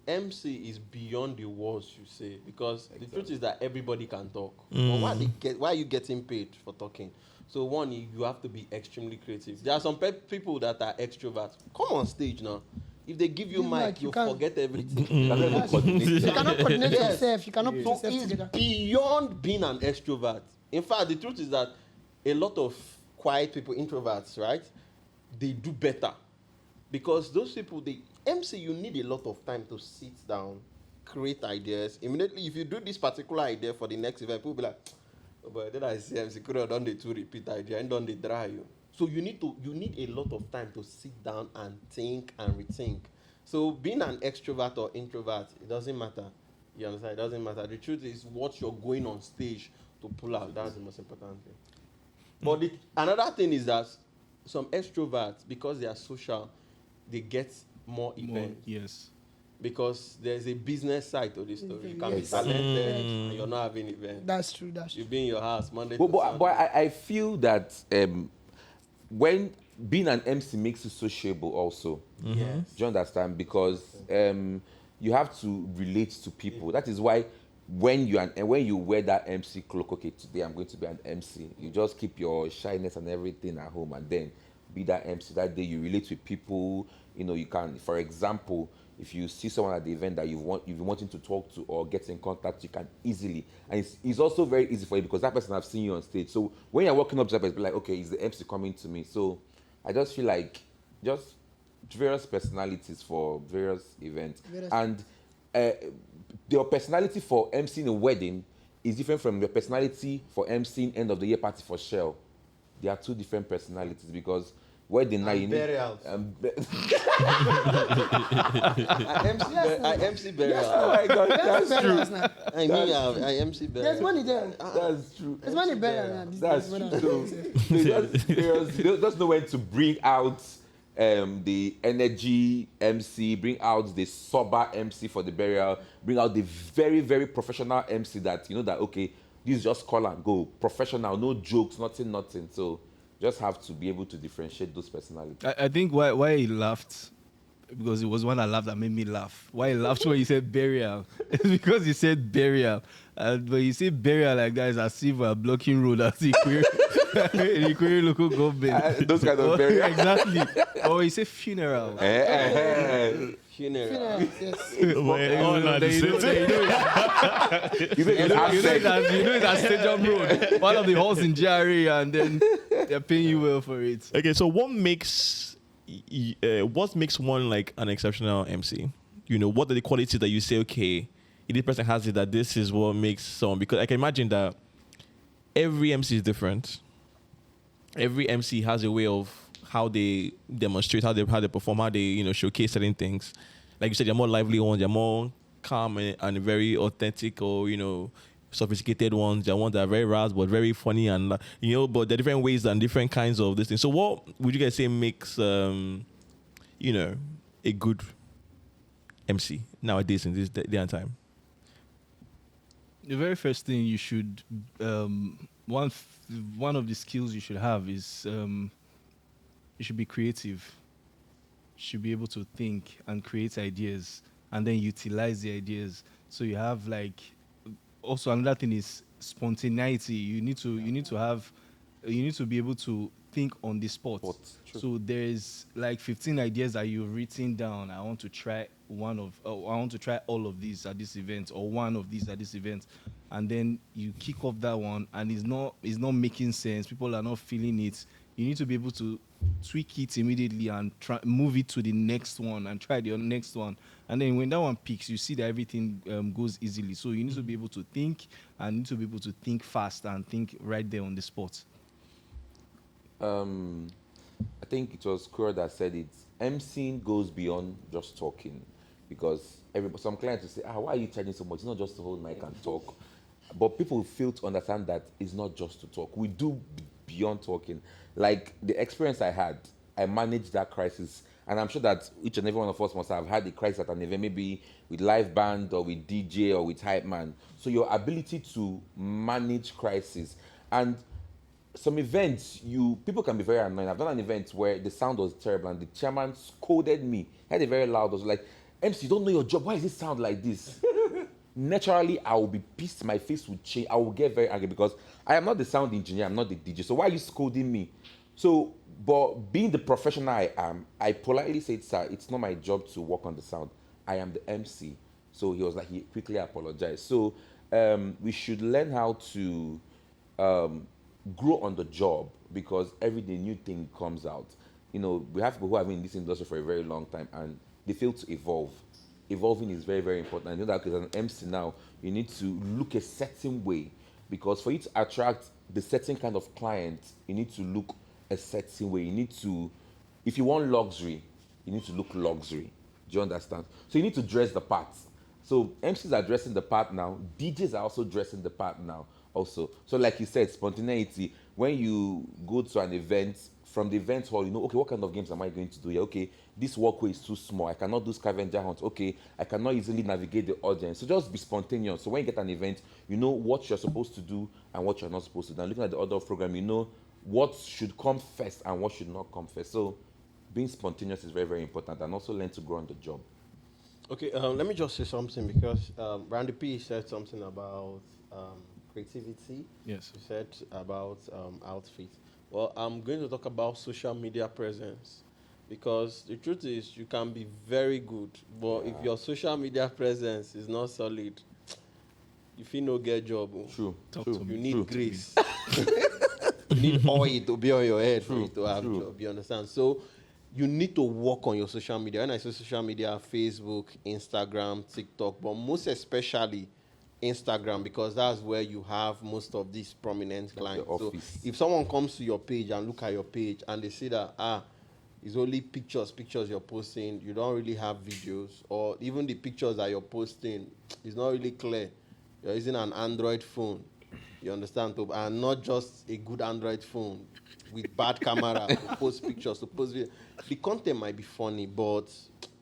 MC is beyond the words you say because the truth is that everybody can talk. But why are you getting paid for talking? So one, you have to be extremely creative. There are some people that are extroverts. Come on stage now. If they give you mic, you forget everything. You cannot coordinate. You cannot coordinate yourself. You cannot put So yourself it's together. beyond being an extrovert. In fact, the truth is that a lot of quiet people, introverts, right, they do better. Because those people, MC, you need a lot of time to sit down, create ideas. Immediately, if you do this particular idea for the next event, people will be like, oh, but then I see MC could have done the two repeat idea and done the dry you. So you need a lot of time to sit down and think and rethink. So being an extrovert or introvert, it doesn't matter. You understand? It doesn't matter. The truth is what you're going on stage to pull out. That's the most important thing. But another thing is that some extroverts, because they are social, they get more events. Yes. Because there's a business side to this story. You can be Yes. talented and you're not having events. That's true. You be in your house Monday to But Sunday. I feel that when being an MC makes you sociable also. Yes. Do you understand? Because you have to relate to people. That is why when you wear that MC cloak, okay, today I'm going to be an MC. You just keep your shyness and everything at home, and then be that MC. That day you relate with people. You can, for example, if you see someone at the event that you've been wanting to talk to or get in contact, you can easily. And it's also very easy for you because that person has seen you on stage. So when you're walking up to that person, be like, okay, is the MC coming to me? So I just feel like just various personalities for various events. And your personality for emceeing a wedding is different from your personality for emceeing end of the year party for Shell. They are two different personalities because wedding now you need burials. I MC burial. Oh my God, that's true. I MC burial. There's money there. That's true. There's money better. That's true. So just know when to bring out the energy MC, bring out the sober MC for the burial, bring out the very, very professional MC that that okay, this is just call and go, professional, no jokes, nothing. So just have to be able to differentiate those personalities. I think why he laughed, because it was one I laughed that made me laugh. Why he laughed when he said burial? It's because he said burial. But you say burial like that is as if we're blocking road as the query local government. Those kind of burial. Exactly. Or he say funeral. Funeral. Yes. You know it's at Stadium Road, one of the halls in GRA, and then they're paying you well for it. Okay, so what makes what makes one like an exceptional MC? You know, what are the qualities that you say, okay, if this person has it, that this is what makes someone? Because I can imagine that every MC is different. Every MC has a way of how they demonstrate, how they perform, how they showcase certain things. Like you said, they're more lively ones, they're more calm and very authentic, or sophisticated ones. They're ones that are very razzed but very funny, and but there are different ways and different kinds of this thing. So what would you guys say makes a good MC nowadays in this day and time? The very first thing you should one of the skills you should have is you should be creative. You should be able to think and create ideas and then utilize the ideas. So you have also another thing is spontaneity. You need to be able to think on the spot. So there's 15 ideas that you've written down. I want to try all of these at this event, or one of these at this event, and then you kick off that one, and it's not making sense. People are not feeling it. You need to be able to tweak it immediately and move it to the next one and try the next one. And then when that one peaks, you see that everything goes easily. So you need to be able to think, and need to be able to think fast and think right there on the spot. I think it was Kura that said it. MCing goes beyond just talking, because some clients will say, why are you charging so much? It's not just to hold mic and talk. But people fail to understand that it's not just to talk. We do beyond talking. Like the experience I had, I managed that crisis. And I'm sure that each and every one of us must have had a crisis at an event, maybe with live band or with DJ or with hype man. So your ability to manage crisis. And some events, people can be very annoying. I've done an event where the sound was terrible and the chairman scolded me. He had a very loud, I was like, MC, you don't know your job. Why does it sound like this? Naturally, I will be pissed. My face will change. I will get very angry because I am not the sound engineer. I'm not the DJ. So why are you scolding me? So, but being the professional I am, I politely said, sir, it's not my job to work on the sound. I am the MC. So he quickly apologized. So we should learn how to grow on the job, because every day new thing comes out. We have people who have been in this industry for a very long time and they fail to evolve. Evolving is very, very important. I know that as an MC now, you need to look a certain way, because for you to attract the certain kind of client, you need to look a certain way. You need to, if you want luxury, you need to look luxury. Do you understand? So you need to dress the part. So MCs are dressing the part now. DJs are also dressing the part now also. So like you said, spontaneity. When you go to an event, from the event hall, okay, what kind of games am I going to do here? Okay, this walkway is too small. I cannot do scavenger hunt. Okay, I cannot easily navigate the audience. So just be spontaneous. So when you get an event, you know what you're supposed to do and what you're not supposed to do. And looking at the order of program, you know what should come first and what should not come first. So being spontaneous is very, very important, and also learn to grow on the job. Okay, let me just say something, because Randy P said something about creativity. Yes. He said about outfit. Well, I'm going to talk about social media presence, because the truth is you can be very good, but if your social media presence is not solid, if you no get job, True. You need grace. You need oil to be on your head for you to have a job. You understand? So you need to work on your social media. When I say social media, Facebook, Instagram, TikTok, but most especially Instagram, because that's where you have most of these prominent clients. So if someone comes to your page and look at your page and they see that it's only pictures you're posting, you don't really have videos, or even the pictures that you're posting is not really clear. You're using an Android phone, you understand, and not just a good Android phone with bad camera to post pictures, to post videos. The content might be funny, but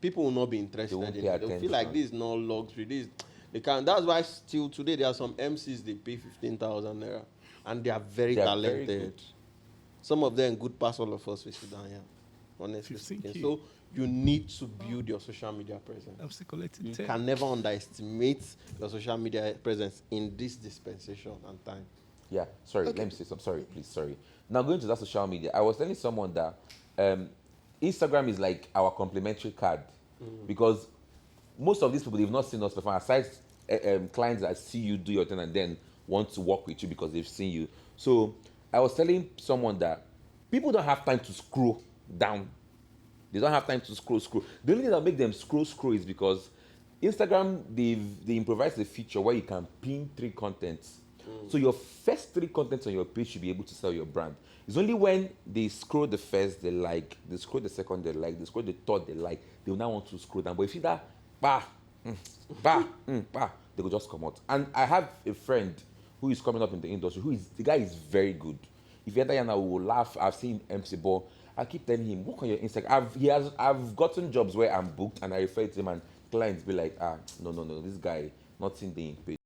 people will not be interested in it. They'll feel like this is not luxury. They can. That's why still today there are some MCs they pay 15,000 naira, and they are very talented. Very some of them good past all of us we sit down here. Honestly speaking. So you need to build your social media presence. I'm still collecting. You can never underestimate your social media presence in this dispensation and time. Yeah, sorry, let me say something. Sorry, please, sorry. Now going to that social media, I was telling someone that Instagram is like our complimentary card, because most of these people, they've not seen us before, aside clients that see you do your thing and then want to work with you because they've seen you. So I was telling someone that people don't have time to scroll down They don't have time to scroll. The only thing that make them scroll is because Instagram, they improvised a feature where you can pin 3 contents. So your first 3 contents on your page should be able to sell your brand. It's only when they scroll the first, they like, they scroll the second, they like, they scroll the third, they like, they will now want to scroll down. But if you see that, they will just come out. And I have a friend who is coming up in the industry, the guy is very good. If you enter here now, we will laugh. I've seen MC Ball. I keep telling him, work on your Instagram. I've gotten jobs where I'm booked and I refer to him and clients be like, no, this guy, nothing being paid.